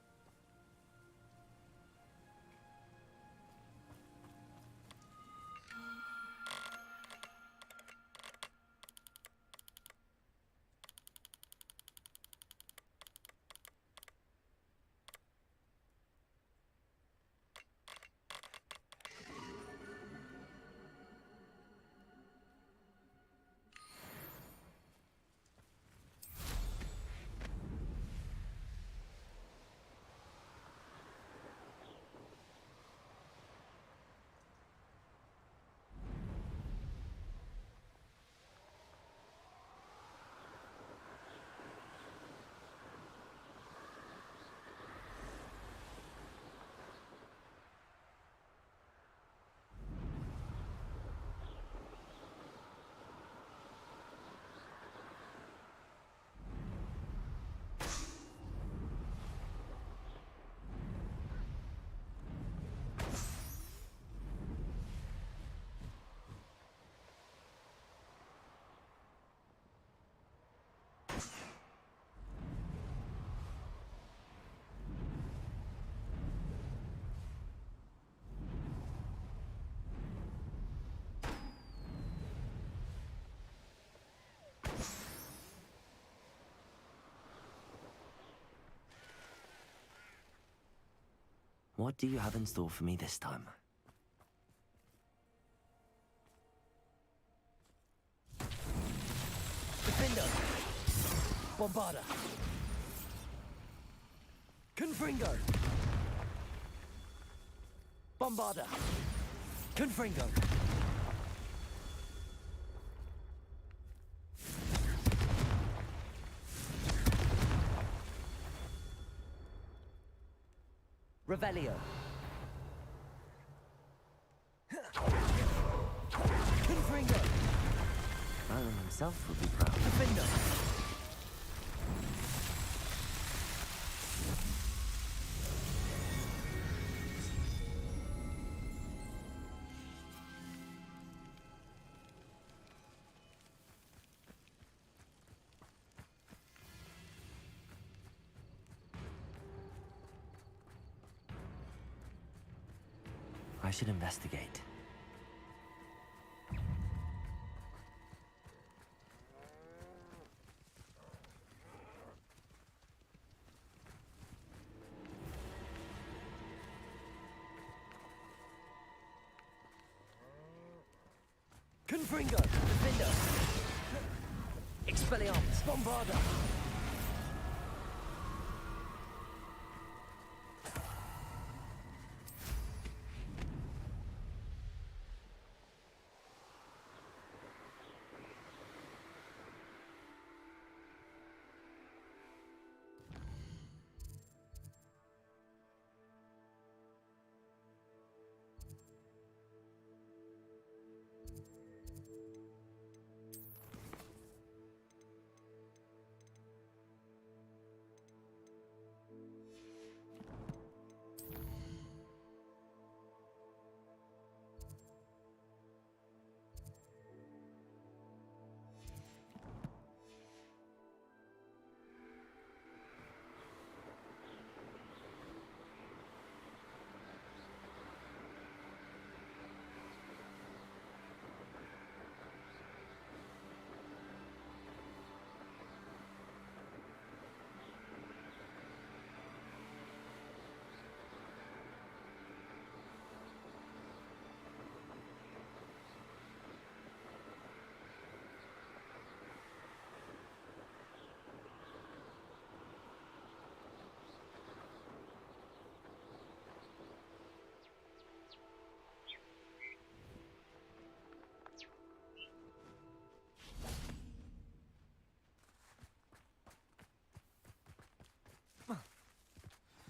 What do you have in store for me this time? Defender! Bombarda! Confringo! Bombarda! Confringo! Revelio! Confringo! Merlin himself would be proud. Defender! I should investigate. Confringo! Defender! Expelliarmus! Bombarda!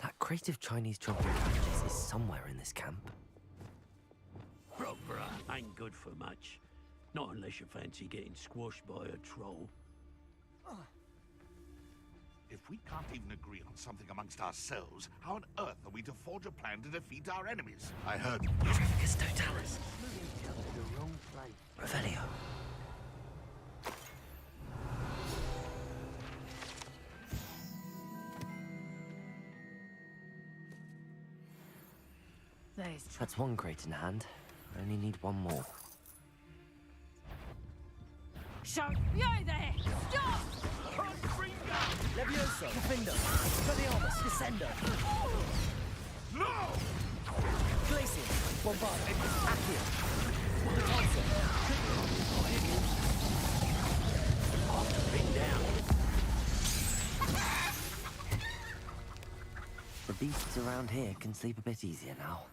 That crate of Chinese chocolate cabbages is somewhere in this camp. Proper ain't good for much. Not unless you fancy getting squashed by a troll. If we can't even agree on something amongst ourselves, how on earth are we to forge a plan to defeat our enemies? I heard... Trafficus Totalis. The wrong place. Revelio. That's one crate in hand. I only need one more. Shout, you there! Stop! Levioso, Defender, Expelliarmus, Descendo. No! Glacier, Bombard, Accio. Repulsor. Bring down. The beasts around here can sleep a bit easier now.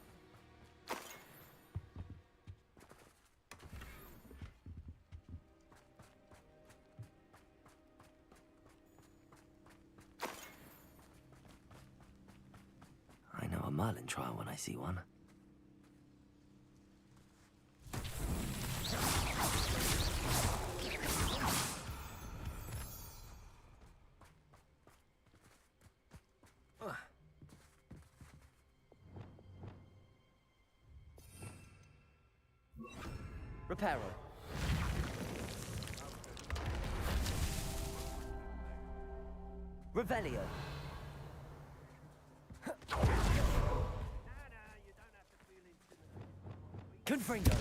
I know a Merlin trial when I see one. Reparo. Revelio. Confringo.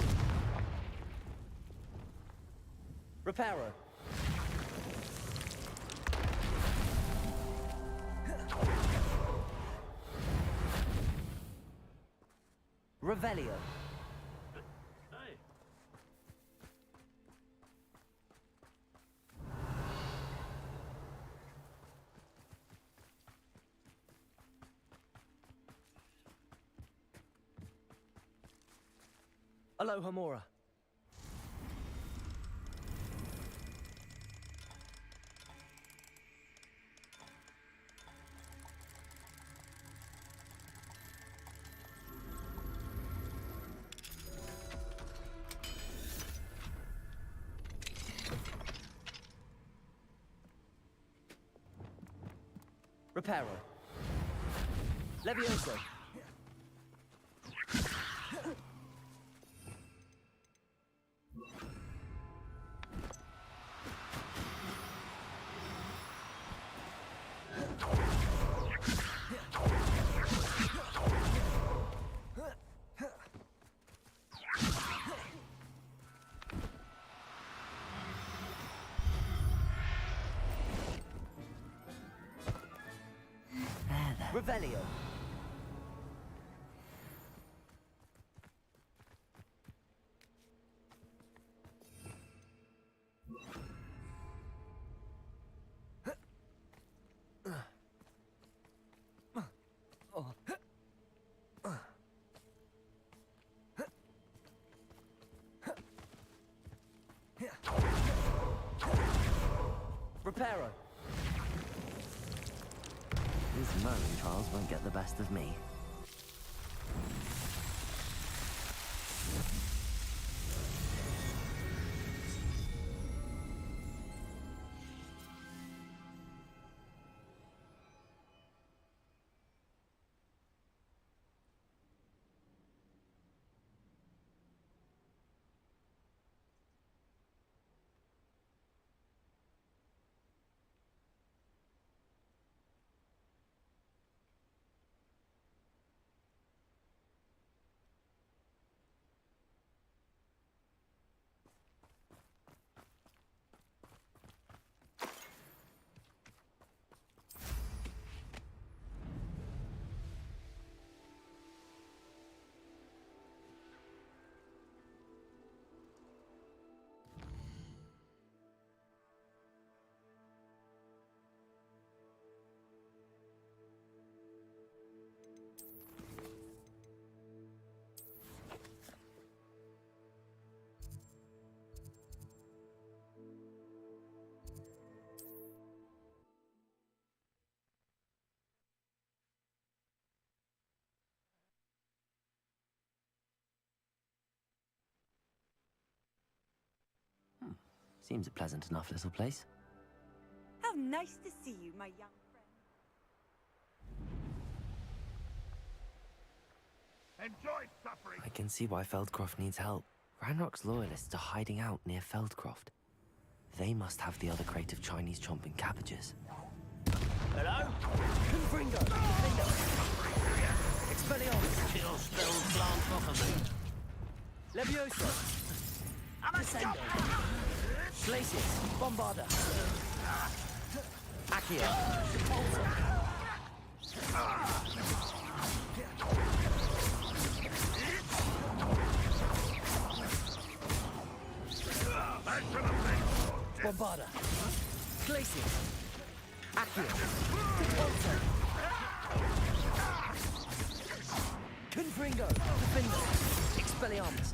Reparo. Revelio. Alohomora. Reparo. Levioso. Revelio. Reparo. These Merlin trials won't get the best of me. Seems a pleasant enough little place. How nice to see you, my young friend. Enjoy suffering. I can see why Feldcroft needs help. Ranrock's loyalists are hiding out near Feldcroft. They must have the other crate of Chinese chomping cabbages. Hello? Confringo! Defender! Expelliarmus! Chill spell plant off of me. Levioso! Descendo! Glacius! Bombarda! Accio! Bombarda! Glacius! Accio! Ulcer! Confringo! Defender! Expelliarmus!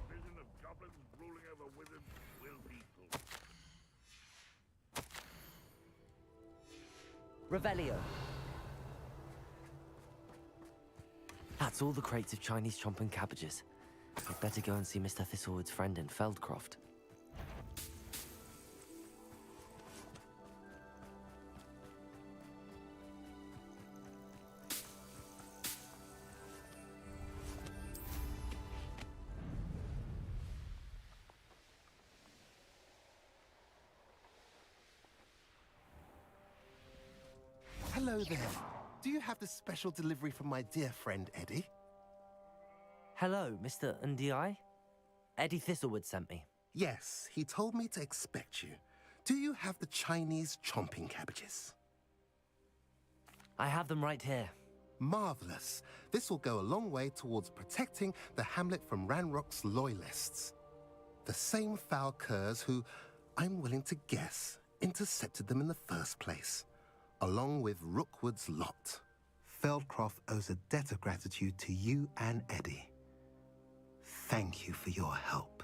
Vision of goblins ruling over wizards will be full. Revelio! That's all the crates of Chinese chomping cabbages. I'd better go and see Mr. Thistlewood's friend in Feldcroft. Hello there. Do you have the special delivery from my dear friend Eddie? Hello, Mr. Ndi? Eddie Thistlewood sent me. Yes, he told me to expect you. Do you have the Chinese chomping cabbages? I have them right here. Marvelous. This will go a long way towards protecting the hamlet from Ranrock's loyalists. The same foul curs who, I'm willing to guess, intercepted them in the first place, along with Rookwood's lot. Feldcroft owes a debt of gratitude to you and Eddie. Thank you for your help.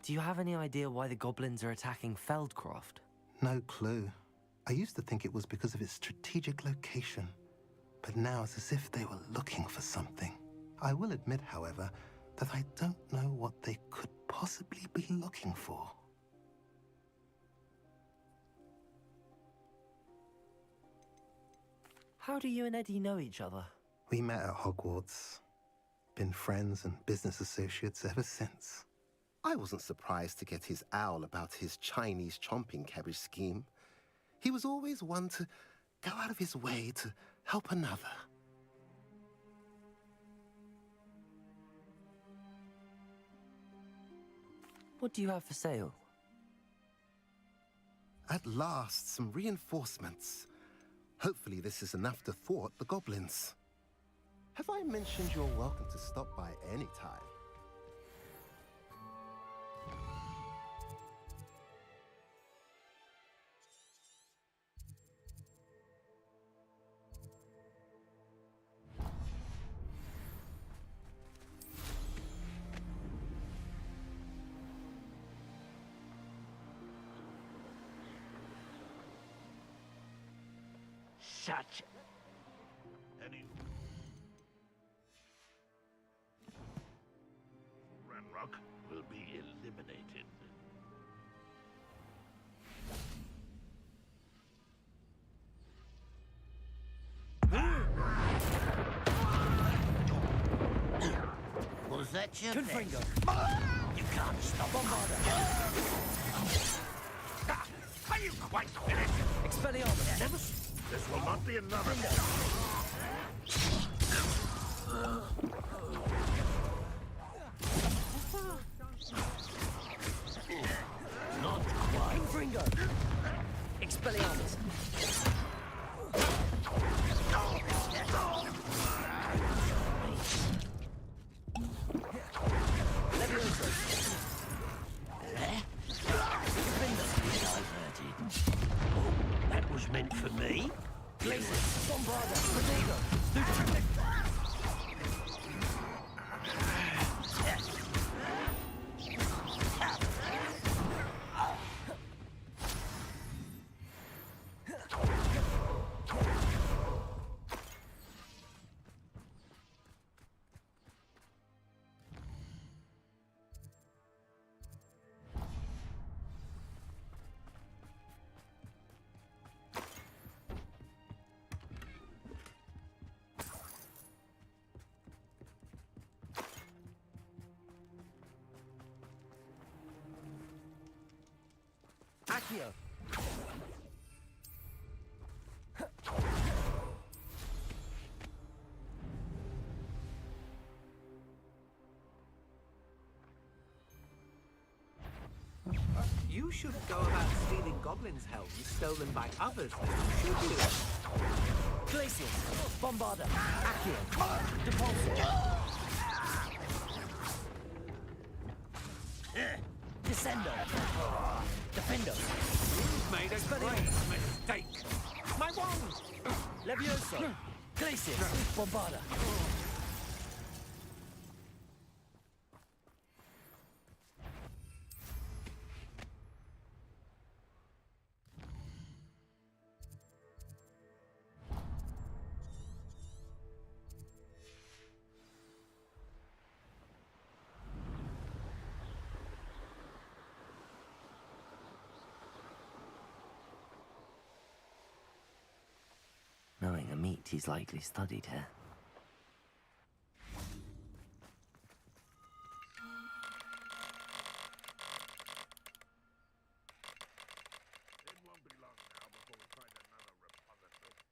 Do you have any idea why the goblins are attacking Feldcroft? No clue. I used to think it was because of its strategic location, but now it's as if they were looking for something. I will admit, however, that I don't know what they could possibly be looking for. How do you and Eddie know each other? We met at Hogwarts. Been friends and business associates ever since. I wasn't surprised to get his owl about his Chinese chomping cabbage scheme. He was always one to go out of his way to help another. What do you have for sale? At last, some reinforcements. Hopefully this is enough to thwart the goblins. Have I mentioned you're welcome to stop by any time? Such. Any... Ranrock will be eliminated. Was that your Confringo! You can't stop Bombarda! Are you quite finished? Expelliarmus! This will not be another. Not quite. Confringo! Expelliarmus! Levioso! That was meant for me. Glacius! Bombarda! Protego! Accio. You shouldn't go about stealing goblins' helms stolen by others, should you? Glacius. Bombarda. Accio. Depulso. Descendo. Defendo. You've made a great mistake. My wand! Levioso. Glacius. Bombarda. Knowing a meat he's likely studied here. It won't be long now before we find another repository.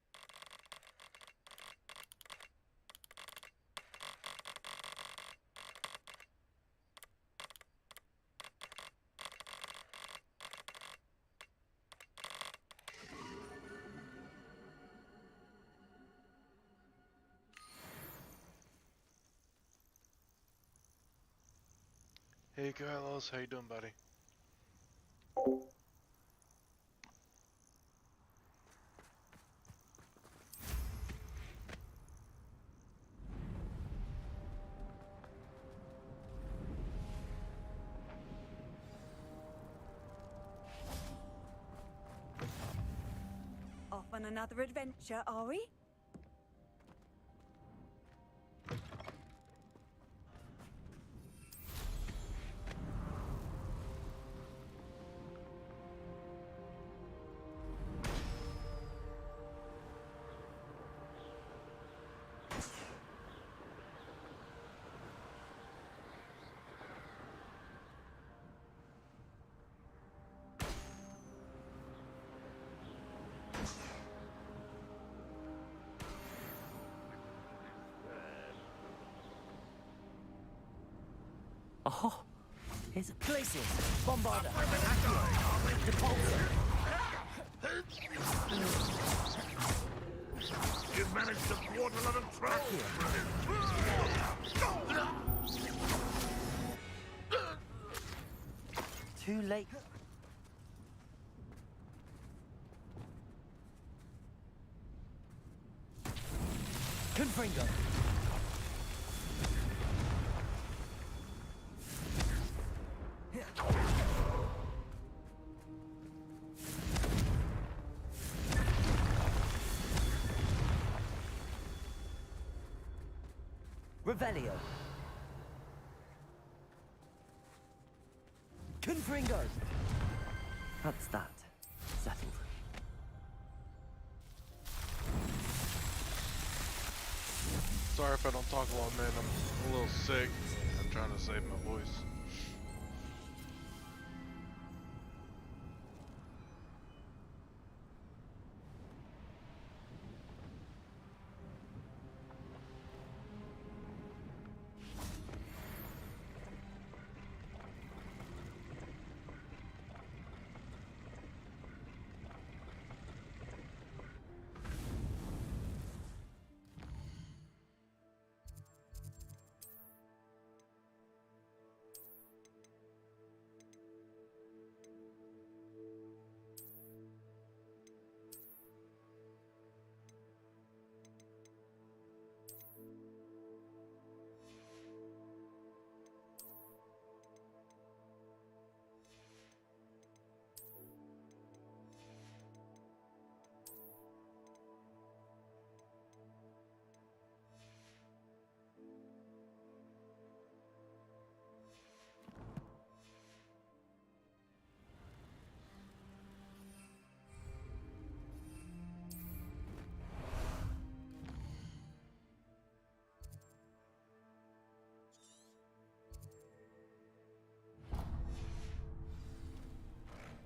Hey Carlos, how you doing, buddy? Off on another adventure, are we? Oh, it's a Glacius. Bombarda. Accio. Depulso. You've managed to thwart a lot of trolls. too late. Confringo. Revelio. Confringo. That's that. Settled. Sorry if I don't talk a lot, man. I'm a little sick. I'm trying to save my voice.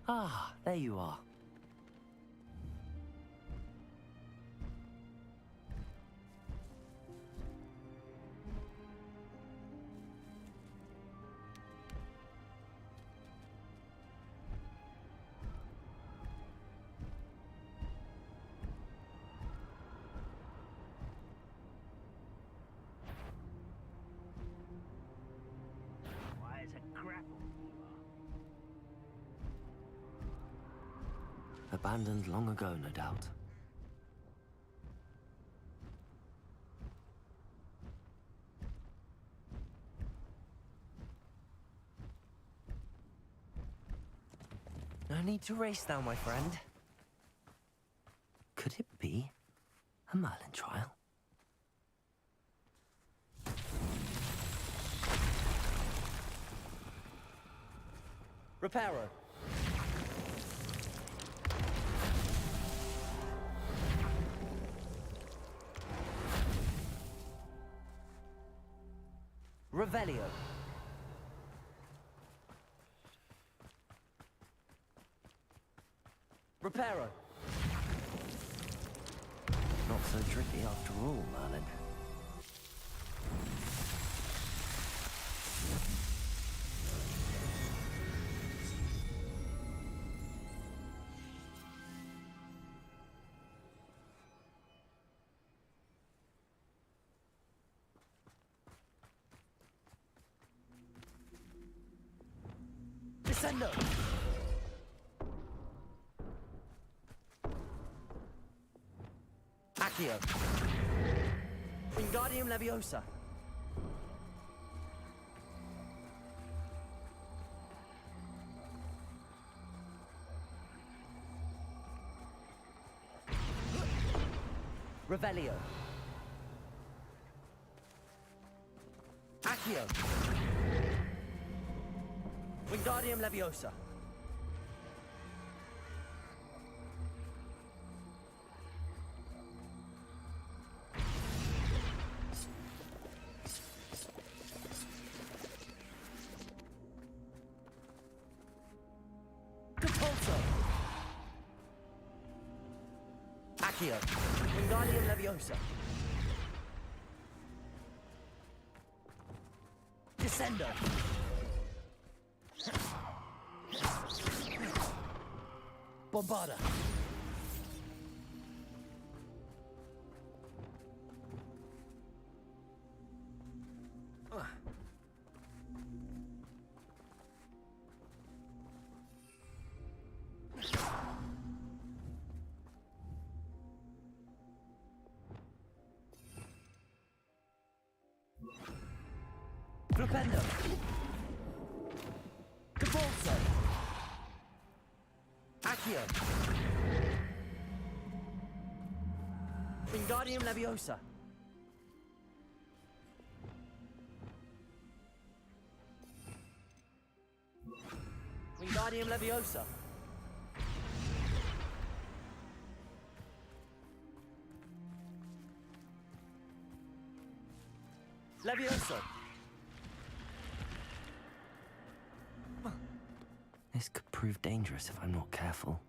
Ah, there you are. Why, it's a grapple. Abandoned long ago, no doubt. No need to race now, my friend. Could it be a Merlin trial? Reparo. Revelio. Reparo. Not so tricky after all, Merlin. Descendo. Accio. Wingardium Leviosa. Revelio. Accio. Wingardium Leviosa. Capulso. Accio. Wingardium Leviosa. Descendo. Bombarda. Flipendo. Capulso. Accio. Wingardium Leviosa. Wingardium Leviosa. Leviosa. This could prove dangerous if I'm not careful.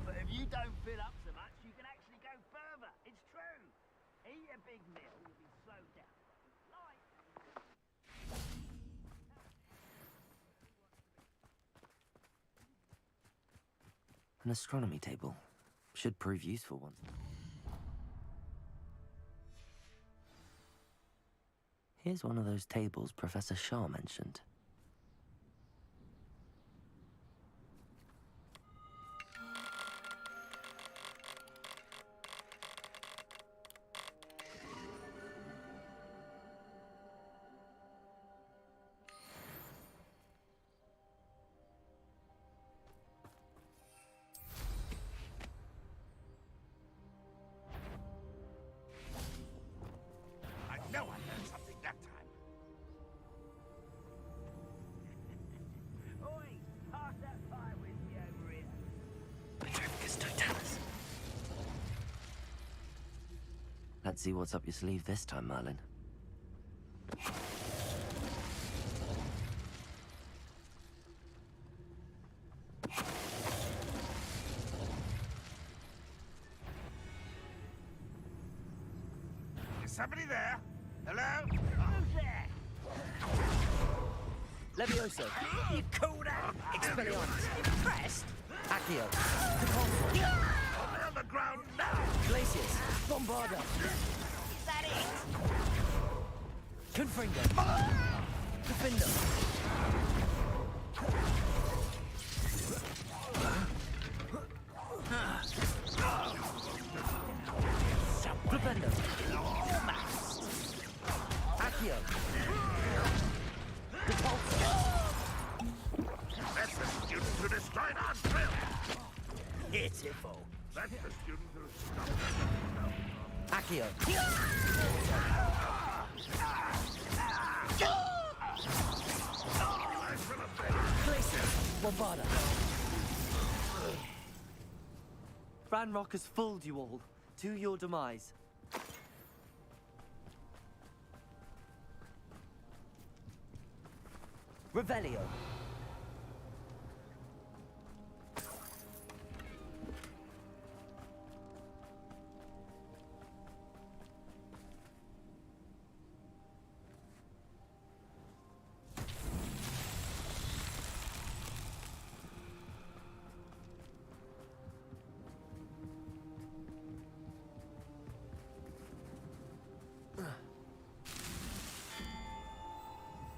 But if you don't fill up so much, you can actually go further. It's true. Eat a big meal, you'll be so An astronomy table. Should prove useful one. Here's one of those tables Professor Shah mentioned. I know I learned something that time. Oi, pass that fire whiskey over here. Petrificus totalis. Let's see what's up your sleeve this time, Merlin. Is somebody there? Hello? Who's there? Levioso. You call that? Expelliarmus. Impressed? Accio. They're on the ground now! Glacius. Bombarda. Is that it? Confringo. Defender. Flipendo. Accio. That's the student who destroyed our drill! Pitiful. That's the student who stopped Accio. Glacius. Bombarda. Ranrock has fooled you all. To your demise. Revelio.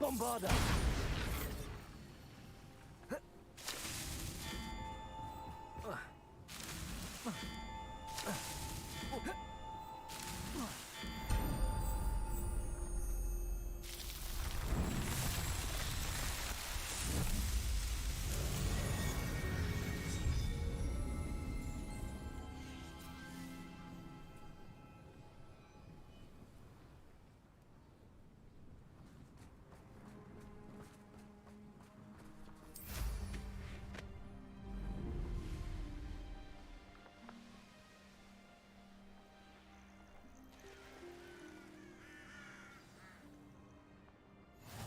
Bombarda.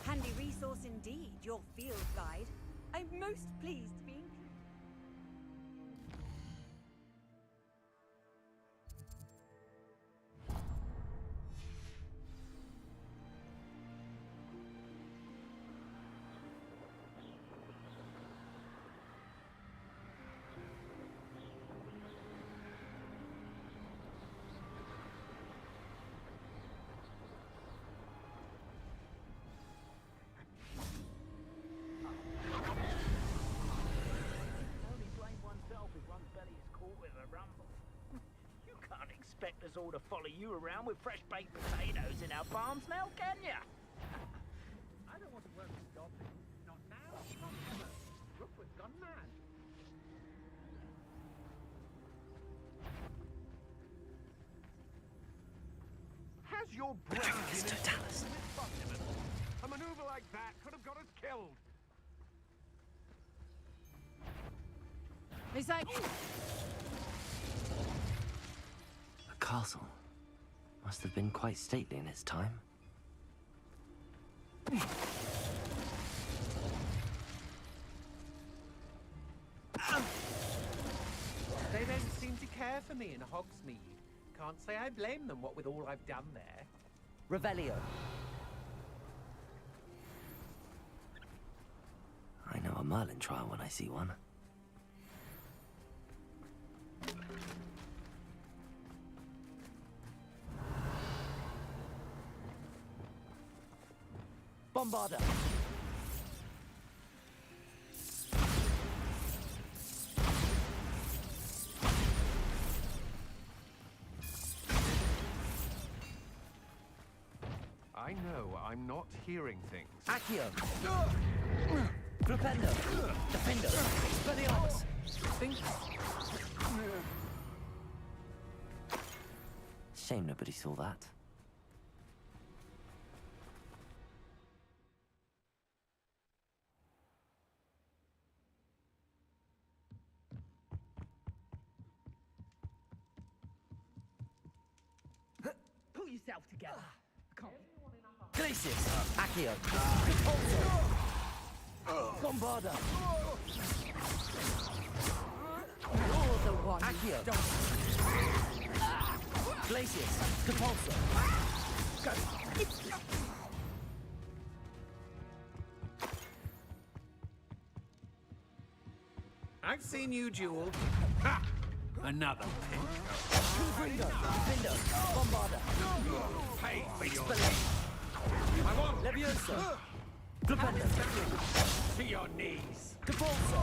Handy resource indeed, your field guide. I'm most pleased to be included. Only blame oneself if one's belly is caught with a rumble. You can't expect us all to follow you around with fresh baked potatoes in our palms now, can ya? I don't want to work with goblins. Not now, not ever. Rookwood's gone mad. Has your brain been totalis. A maneuver like that could have got us killed. Is that... A castle. Must have been quite stately in its time. They don't seem to care for me in Hogsmeade. Can't say I blame them, what with all I've done there. Revelio. I know a Merlin trial when I see one. Bombarda. I know I'm not hearing things. Accio. Flipendo. Defendo. Expelliarmus. Think. Shame nobody saw that. Pull yourself together. Glacius. Accio. Bombarda. You're the one. Accio. Glacius. Capulso. I've seen you duel. Ha! Another pick. Confringo. Findo. Bombarda. Pay for your I want Levioso. Flipendo. to your knees. Capulso.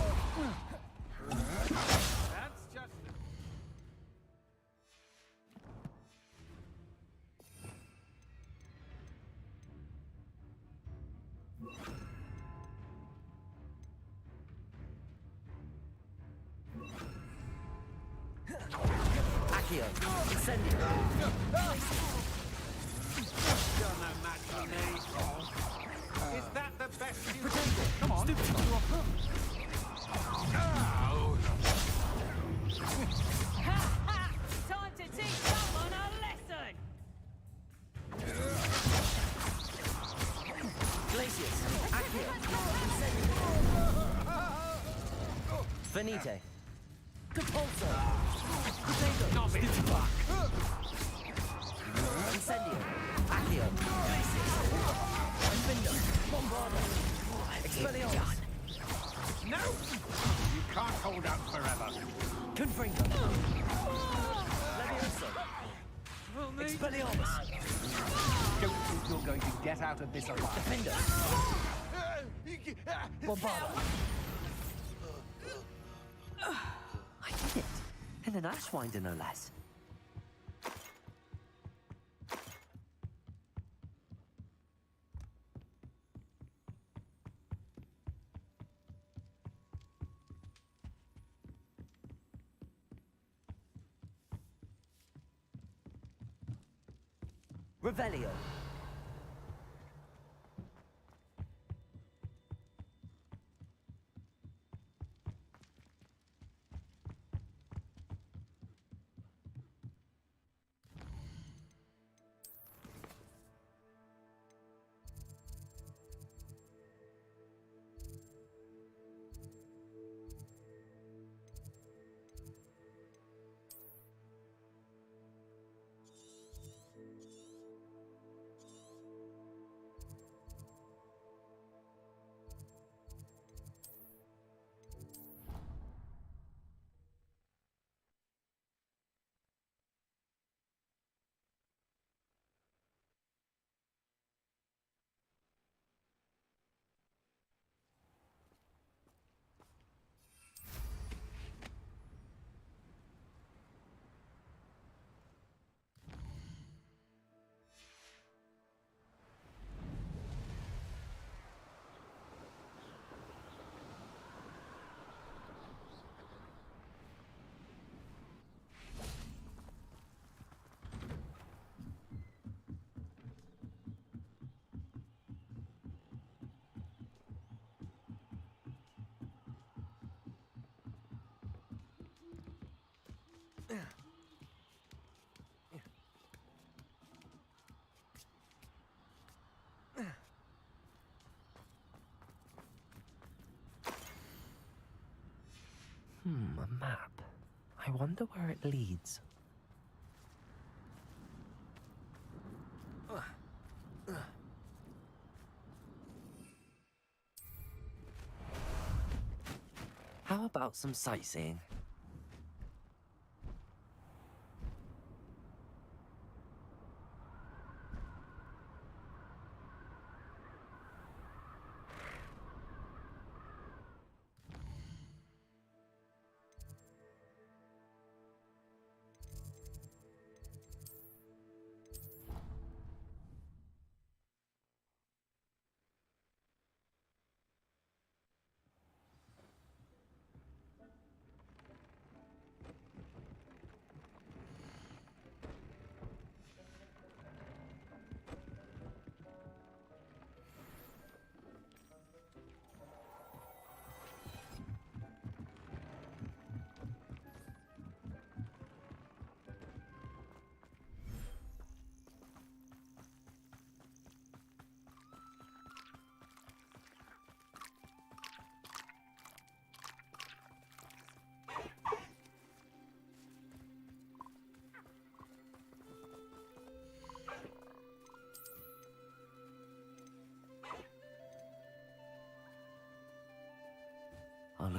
That's just. Accio. Incendio. You're no match for me. Is that the best you can do? Come on. Stupid. Time to teach someone a lesson! Glacius. Accio. Finite. Capulso. Potato. Stupid fuck. Incendio. Accio. Glacius. Findo. Bombarda. Expelliarmus. No! You can't hold out forever. Confringo. Levioso. Expelliarmus. Don't think you're going to get out of this alive. Defender. Bombarda. I did it. And an Ashwinder, no less. Revelio. A map. I wonder where it leads. How about some sightseeing?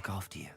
look after you.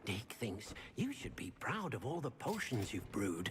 Deke thinks you should be proud of all the potions you've brewed.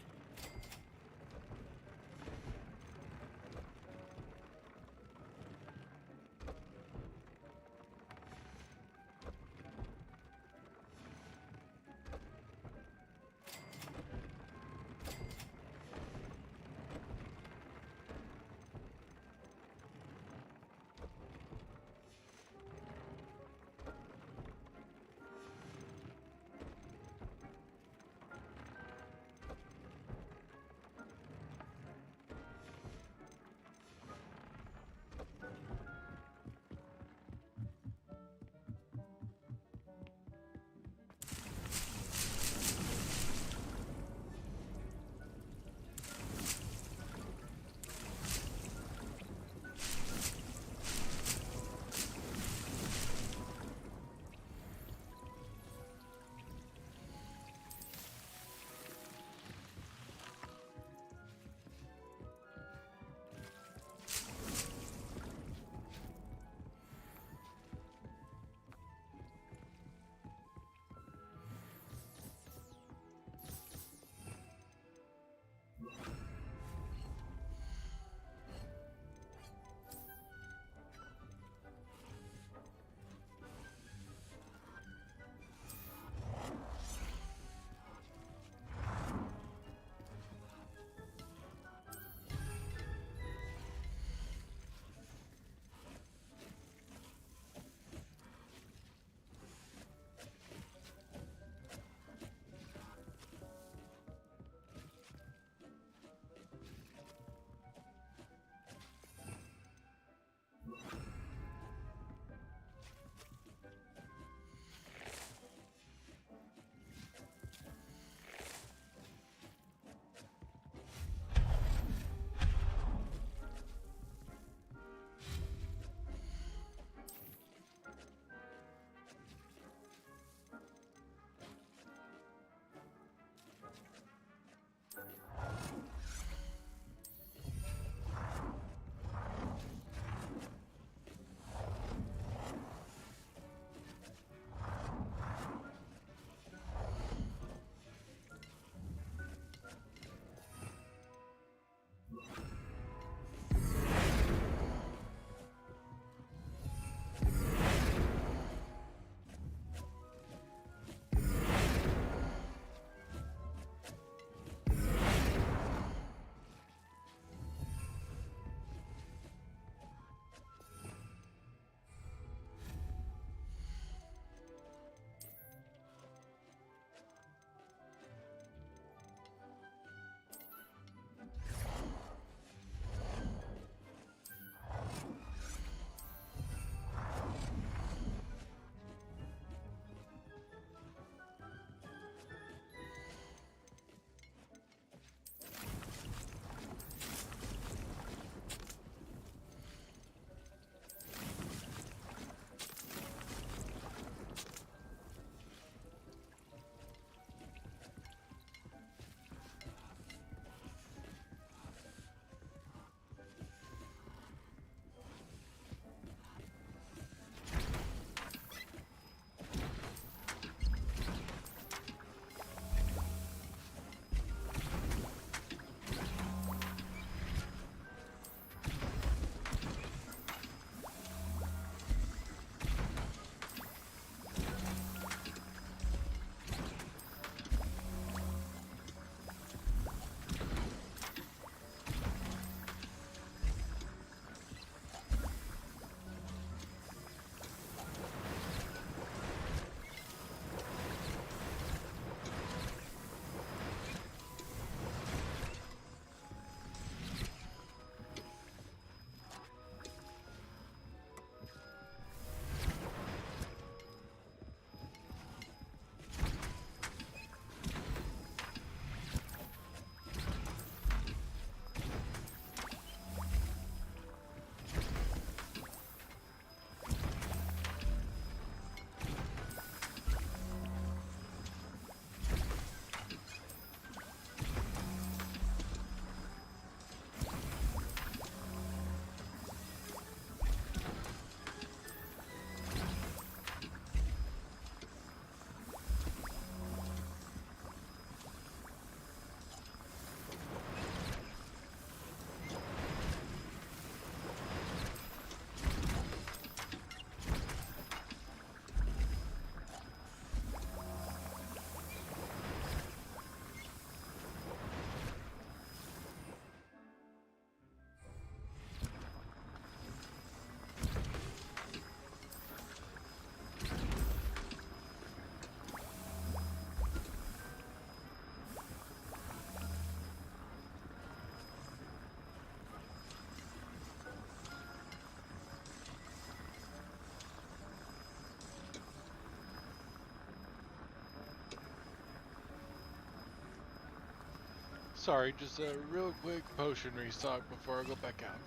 Sorry, just a real quick potion restock before I go back out.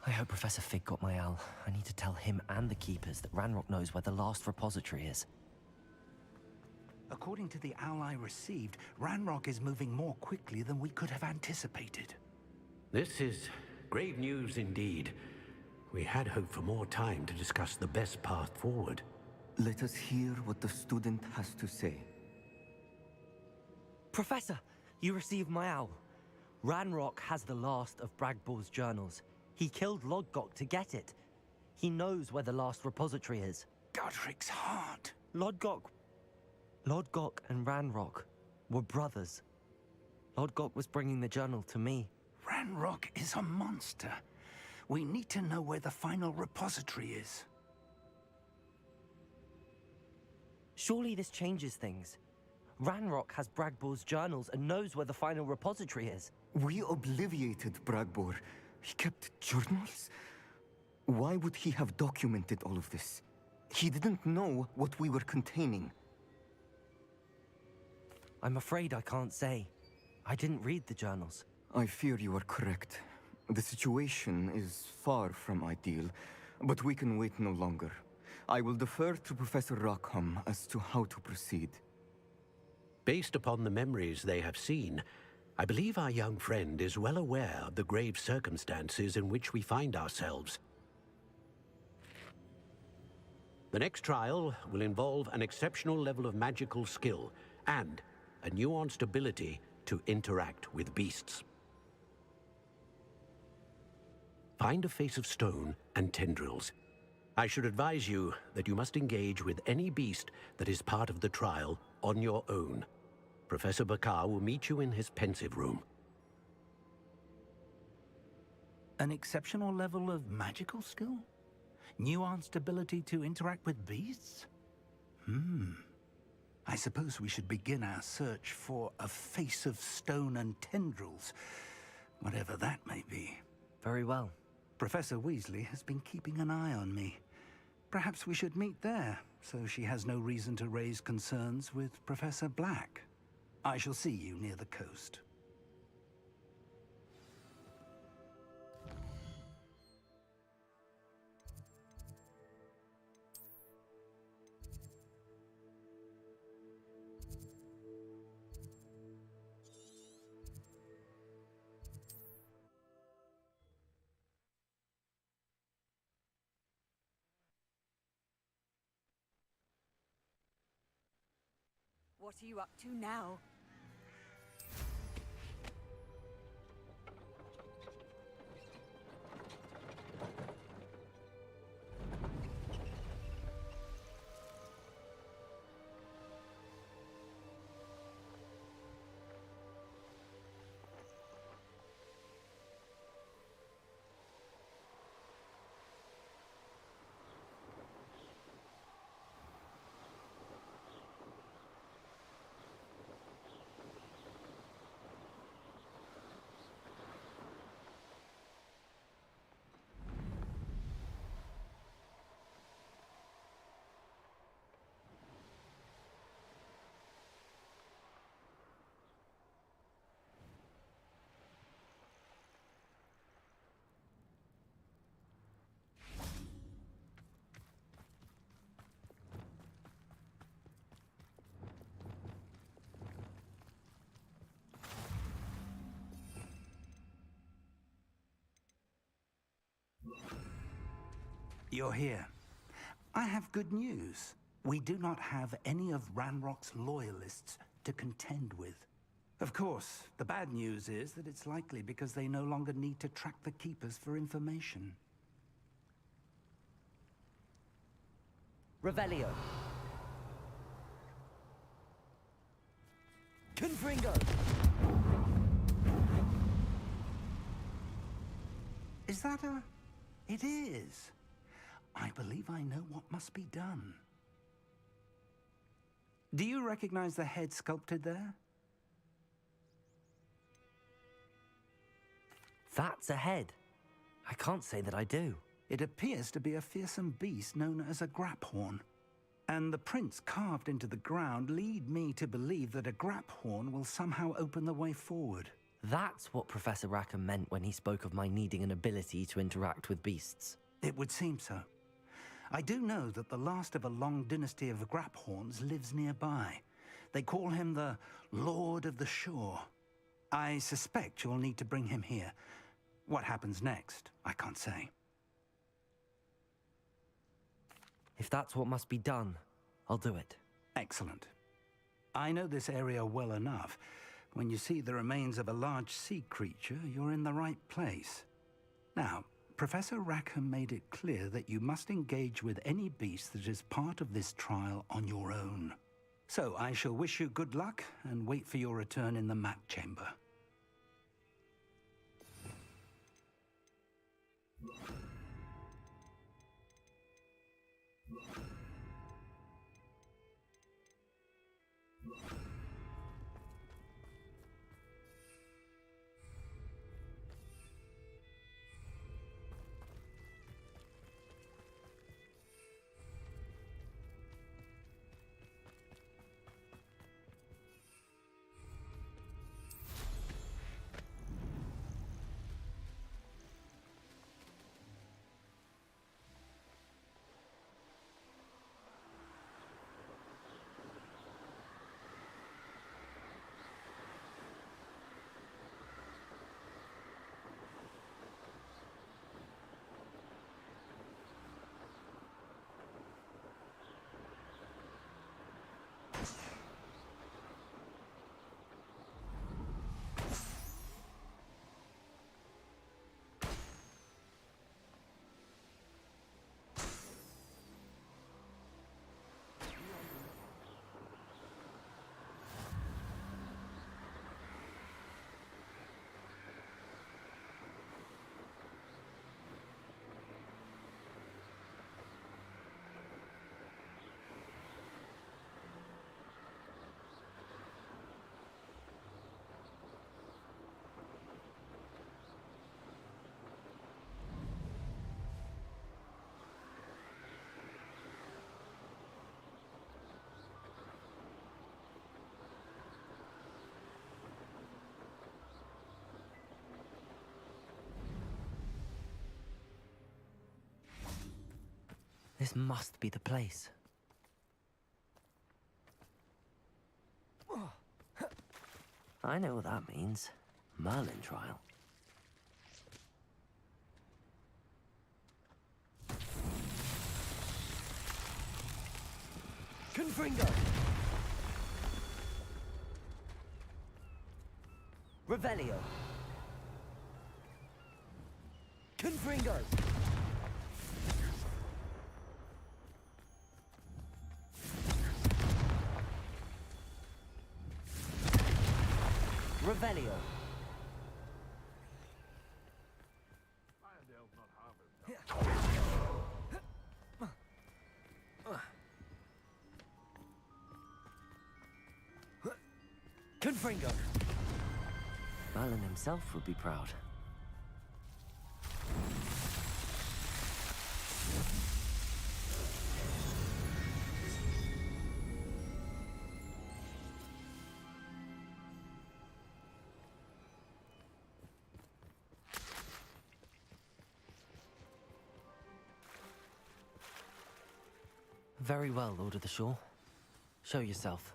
I hope Professor Fig got my owl. I need to tell him and the Keepers that Ranrock knows where the last repository is. According to the owl I received, Ranrock is moving more quickly than we could have anticipated. This is grave news indeed. We had hoped for more time to discuss the best path forward. Let us hear what the student has to say. Professor, you received my owl. Ranrock has the last of Bragbor's journals. He killed Lodgok to get it. He knows where the last repository is. Godric's heart. Lodgok and Ranrock were brothers. Lodgok was bringing the journal to me. Ranrock is a monster. We need to know where the final repository is. Surely this changes things. Ranrock has Bragbor's journals and knows where the final repository is. We obliviated Bragbor. He kept journals? Why would he have documented all of this? He didn't know what we were containing. I'm afraid I can't say. I didn't read the journals. I fear you are correct. The situation is far from ideal, but we can wait no longer. I will defer to Professor Rockham as to how to proceed. Based upon the memories they have seen, I believe our young friend is well aware of the grave circumstances in which we find ourselves. The next trial will involve an exceptional level of magical skill and a nuanced ability to interact with beasts. Find a face of stone and tendrils. I should advise you that you must engage with any beast that is part of the trial on your own. Professor Bakar will meet you in his pensive room. An exceptional level of magical skill? Nuanced ability to interact with beasts? I suppose we should begin our search for a face of stone and tendrils, whatever that may be. Very well. Professor Weasley has been keeping an eye on me. Perhaps we should meet there, so she has no reason to raise concerns with Professor Black. I shall see you near the coast. What are you up to now? You're here. I have good news. We do not have any of Ranrock's loyalists to contend with. Of course, the bad news is that it's likely because they no longer need to track the Keepers for information. Revelio. Confringo. Is that a... It is. I believe I know what must be done. Do you recognize the head sculpted there? That's a head. I can't say that I do. It appears to be a fearsome beast known as a graphorn. And the prints carved into the ground lead me to believe that a graphorn will somehow open the way forward. That's what Professor Rackham meant when he spoke of my needing an ability to interact with beasts. It would seem so. I do know that the last of a long dynasty of graphorns lives nearby. They call him the Lord of the Shore. I suspect you'll need to bring him here. What happens next, I can't say. If that's what must be done, I'll do it. Excellent. I know this area well enough. When you see the remains of a large sea creature, you're in the right place. Now, Professor Rackham made it clear that you must engage with any beast that is part of this trial on your own. So I shall wish you good luck and wait for your return in the map chamber. This must be the place. I know what that means. Merlin trial. Confringo. Revelio. Confringo. Revelio. Confringo. Merlin himself would be proud. Very well, Lord of the Shore. Show yourself.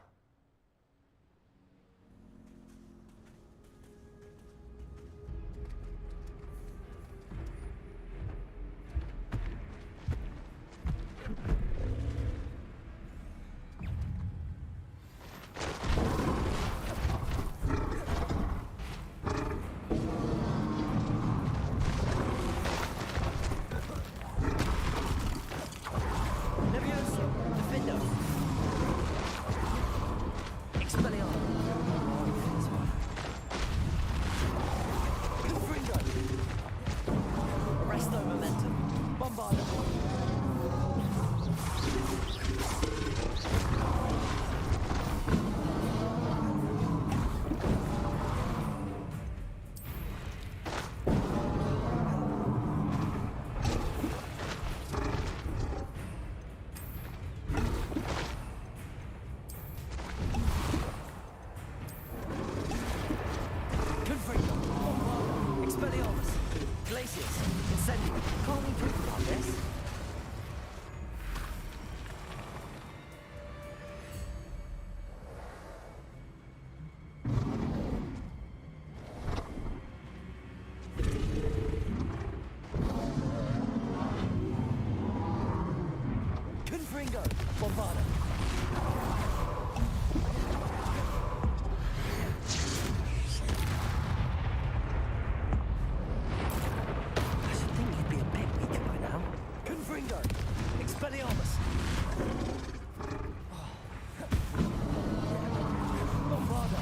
Confringo. Bombarda. I should think you'd be a bit weaker by now. Confringo. Expelliarmus. Bombarda.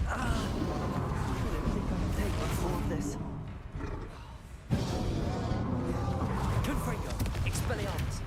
I don't think I can take much more of this. Confringo. Expelliarmus.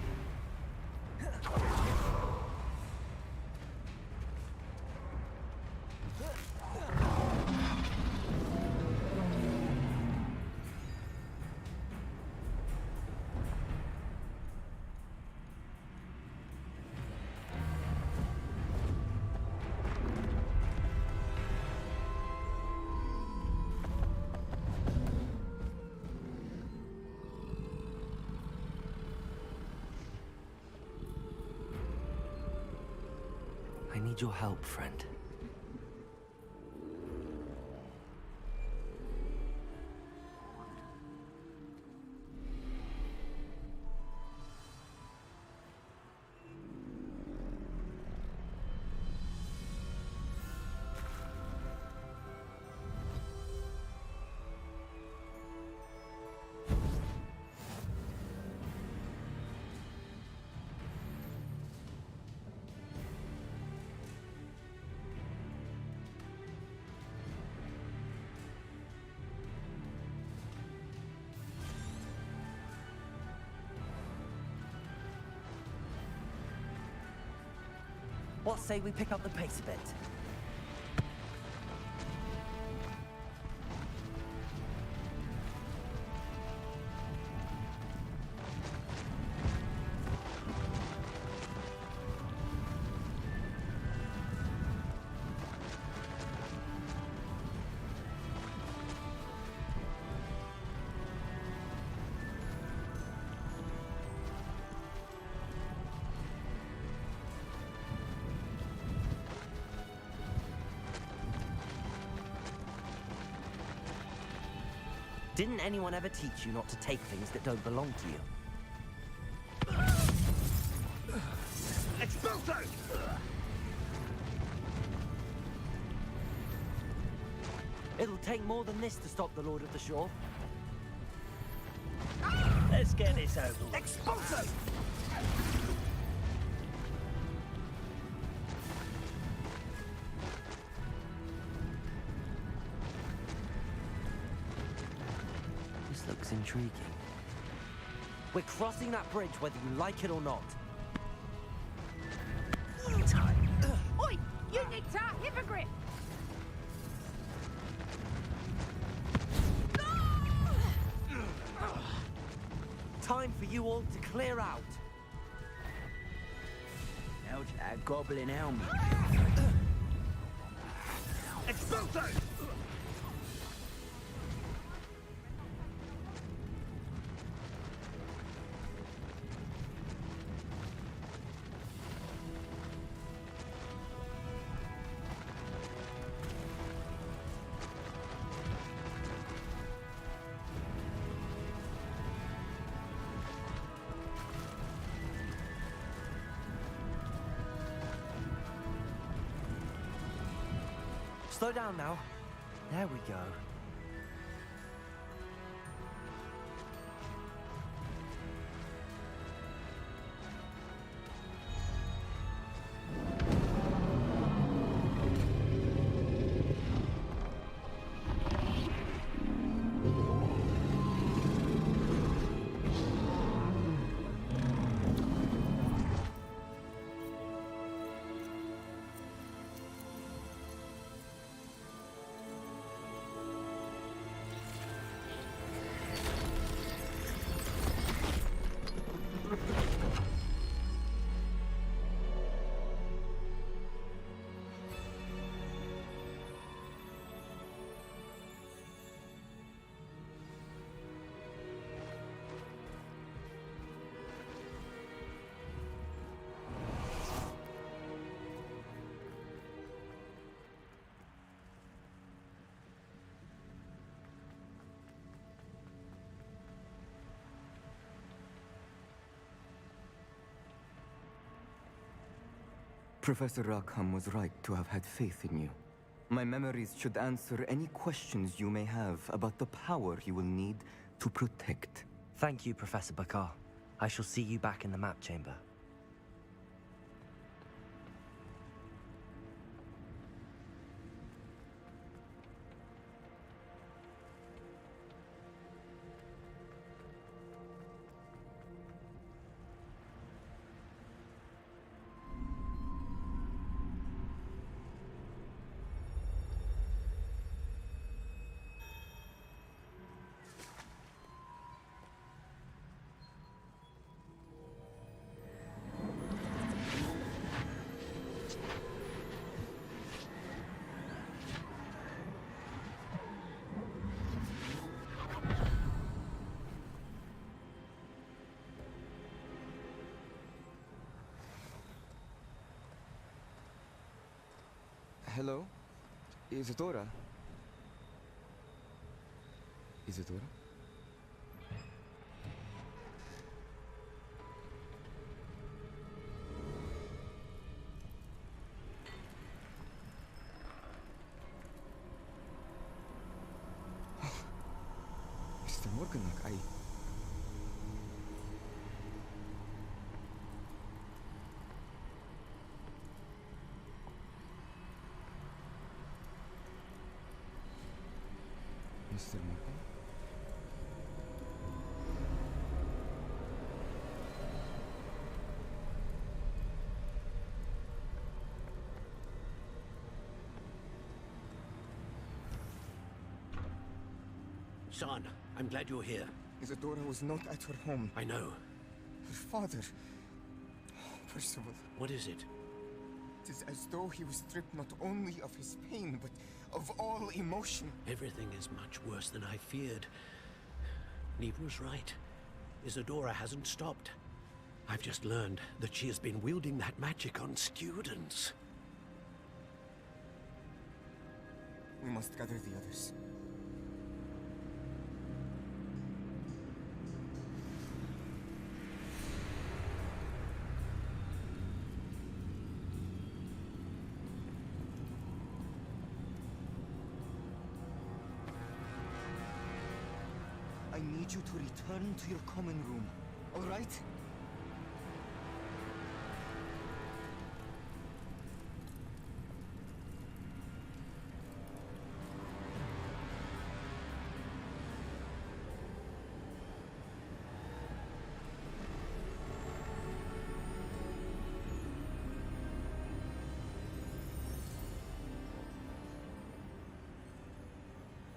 I need your help, friend. What say we pick up the pace a bit? Didn't anyone ever teach you not to take things that don't belong to you? Expulso! It'll take more than this to stop the Lord of the Shore. Let's get this over with. Expulso! This looks intriguing. We're crossing that bridge whether you like it or not. Oi! You need to hypocrite! Time for you all to clear out. How's that goblin helmet? Expulso! Slow down now. There we go. Professor Rackham was right to have had faith in you. My memories should answer any questions you may have about the power you will need to protect. Thank you, Professor Bakar. I shall see you back in the map chamber. Hello? Isadora? Isadora? Mr. Morganach, Mr. Morgan? Son, I'm glad you're here. Isadora was not at her home. I know. Her father... Percival. What is it? It is as though he was stripped not only of his pain, but of all emotion. Everything is much worse than I feared. Neve was right. Isadora hasn't stopped. I've just learned that she has been wielding that magic on students. We must gather the others. need you to return to your common room, all right?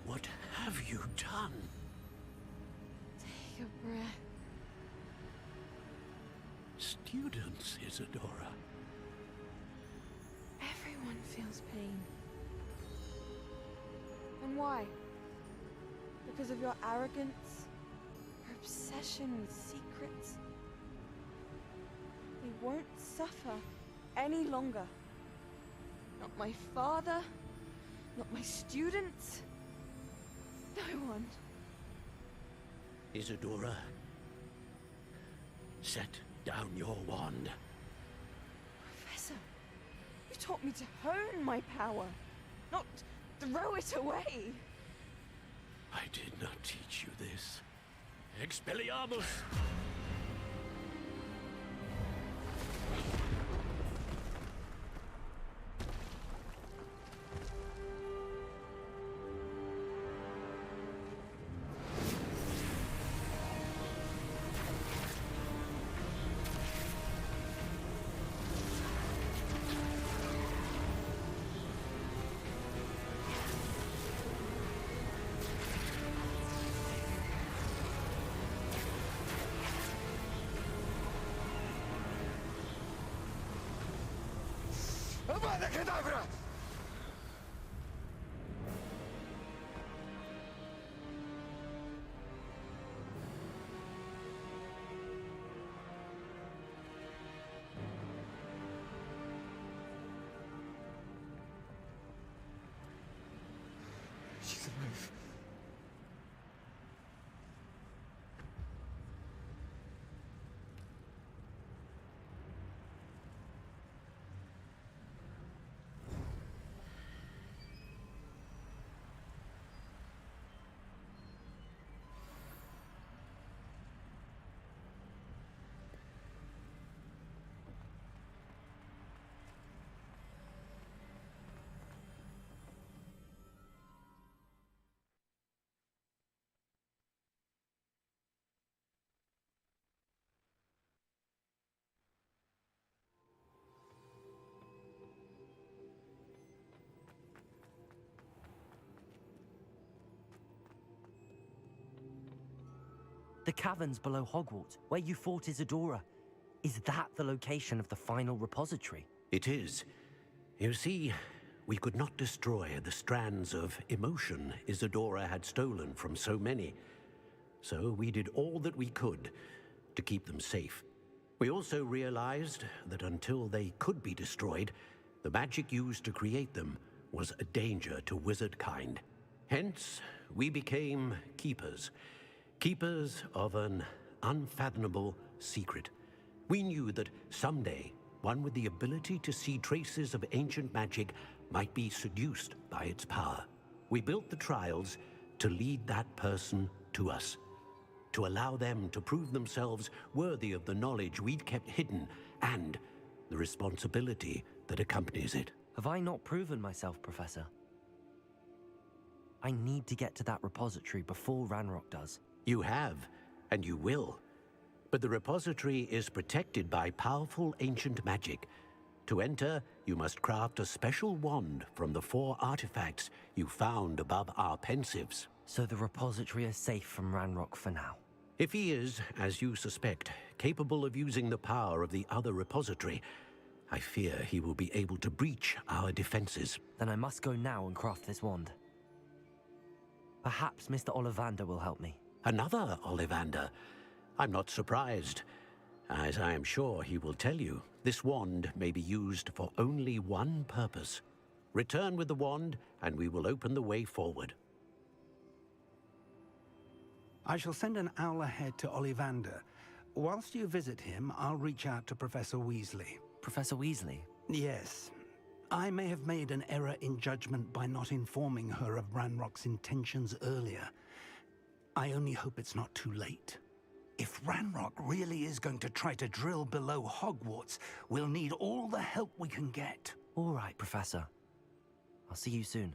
What have you done? Take a breath. Students, Isadora. Everyone feels pain. And why? Because of your arrogance? Your obsession with secrets? They won't suffer any longer. Not my father, not my students, no one. Isadora, set down your wand. Professor, you taught me to hone my power, not throw it away. I did not teach you this. Expelliarmus! Avada Kedavra! She's alive. The caverns below Hogwarts, where you fought Isadora. Is that the location of the final repository? It is. You see, we could not destroy the strands of emotion Isadora had stolen from so many. So we did all that we could to keep them safe. We also realized that until they could be destroyed, the magic used to create them was a danger to wizard kind. Hence, we became keepers. Keepers of an unfathomable secret. We knew that someday, one with the ability to see traces of ancient magic might be seduced by its power. We built the trials to lead that person to us, to allow them to prove themselves worthy of the knowledge we'd kept hidden and the responsibility that accompanies it. Have I not proven myself, Professor? I need to get to that repository before Ranrock does. You have, and you will. But the repository is protected by powerful ancient magic. To enter, you must craft a special wand from the 4 artifacts you found above our pensives. So the repository is safe from Ranrock for now? If he is, as you suspect, capable of using the power of the other repository, I fear he will be able to breach our defenses. Then I must go now and craft this wand. Perhaps Mr. Ollivander will help me. Another Ollivander? I'm not surprised. As I am sure he will tell you, this wand may be used for only one purpose. Return with the wand, and we will open the way forward. I shall send an owl ahead to Ollivander. Whilst you visit him, I'll reach out to Professor Weasley. Professor Weasley? Yes. I may have made an error in judgment by not informing her of Ranrock's intentions earlier. I only hope it's not too late. If Ranrock really is going to try to drill below Hogwarts, we'll need all the help we can get. All right, Professor. I'll see you soon.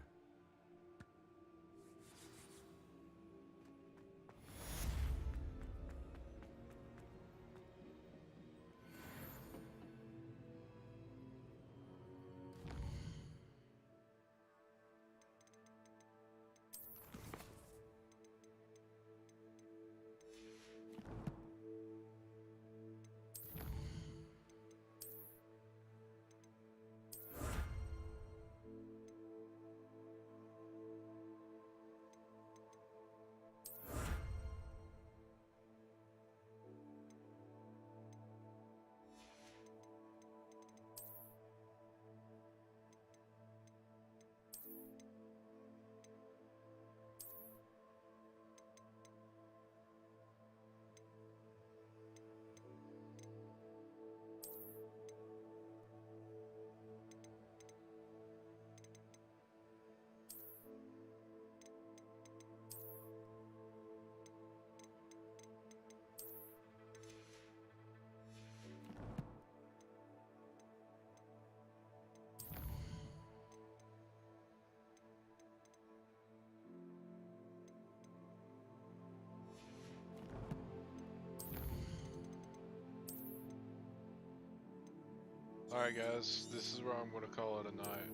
Alright guys, this is where I'm going to call it a night.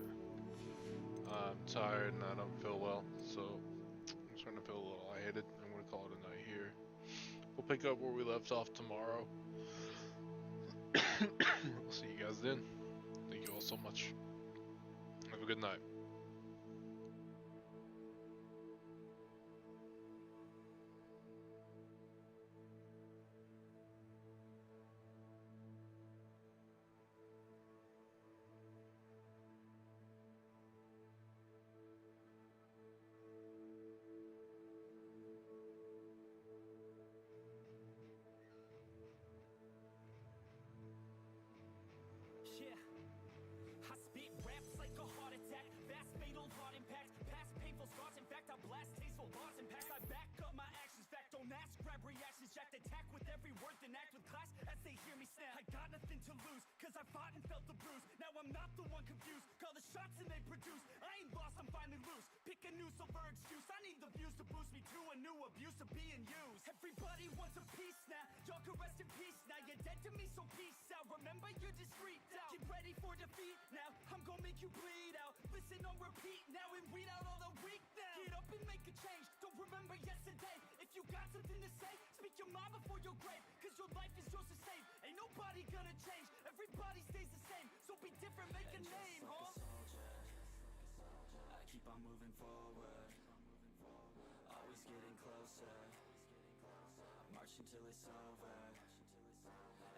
I'm tired and I don't feel well, so I'm starting to feel a little lightheaded. I'm going to call it a night here. We'll pick up where we left off tomorrow. I'll see you guys then. Thank you all so much. Have a good night. Yeah, I spit raps like a heart attack, fast fatal heart impact, past painful scars. In fact, I blast tasteful bars and packs. I back up my actions, fact don't ask, grab reactions, jacked attack with every word, then act with class as they hear me snap. I got nothing to lose, cause I fought and felt the bruise. Now I'm not the one confused, call the shots and they produce. I ain't lost, I'm finally loose. Pick a new silver excuse, I need the views to boost me to a new abuse of being used. Everybody wants a piece now, y'all can rest in peace now. You're dead to me, so peace out. Remember you're discreet out. Get ready for defeat now, I'm gonna make you bleed out. Listen on repeat now and weed out all the weak now. Get up and make a change, don't remember yesterday. If you got something to say, speak your mind before your grave. Cause your life is yours to save, ain't nobody gonna change. Everybody stays the same, so be different, make a name, huh? I keep on moving forward, always getting closer. March until it's over,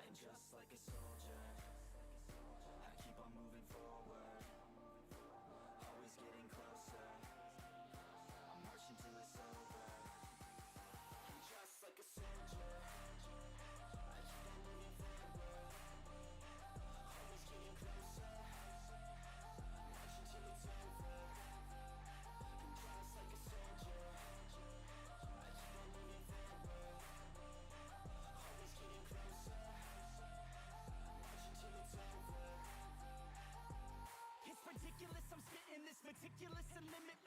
and just like a soldier, I keep on moving forward, always getting closer. March until it's over, and just like a soldier, I keep on moving forward, always getting closer. March until it's over, and just like a soldier, I keep on moving forward, always getting closer. March until it's over. It's ridiculous, I'm spitting this meticulous and limitless.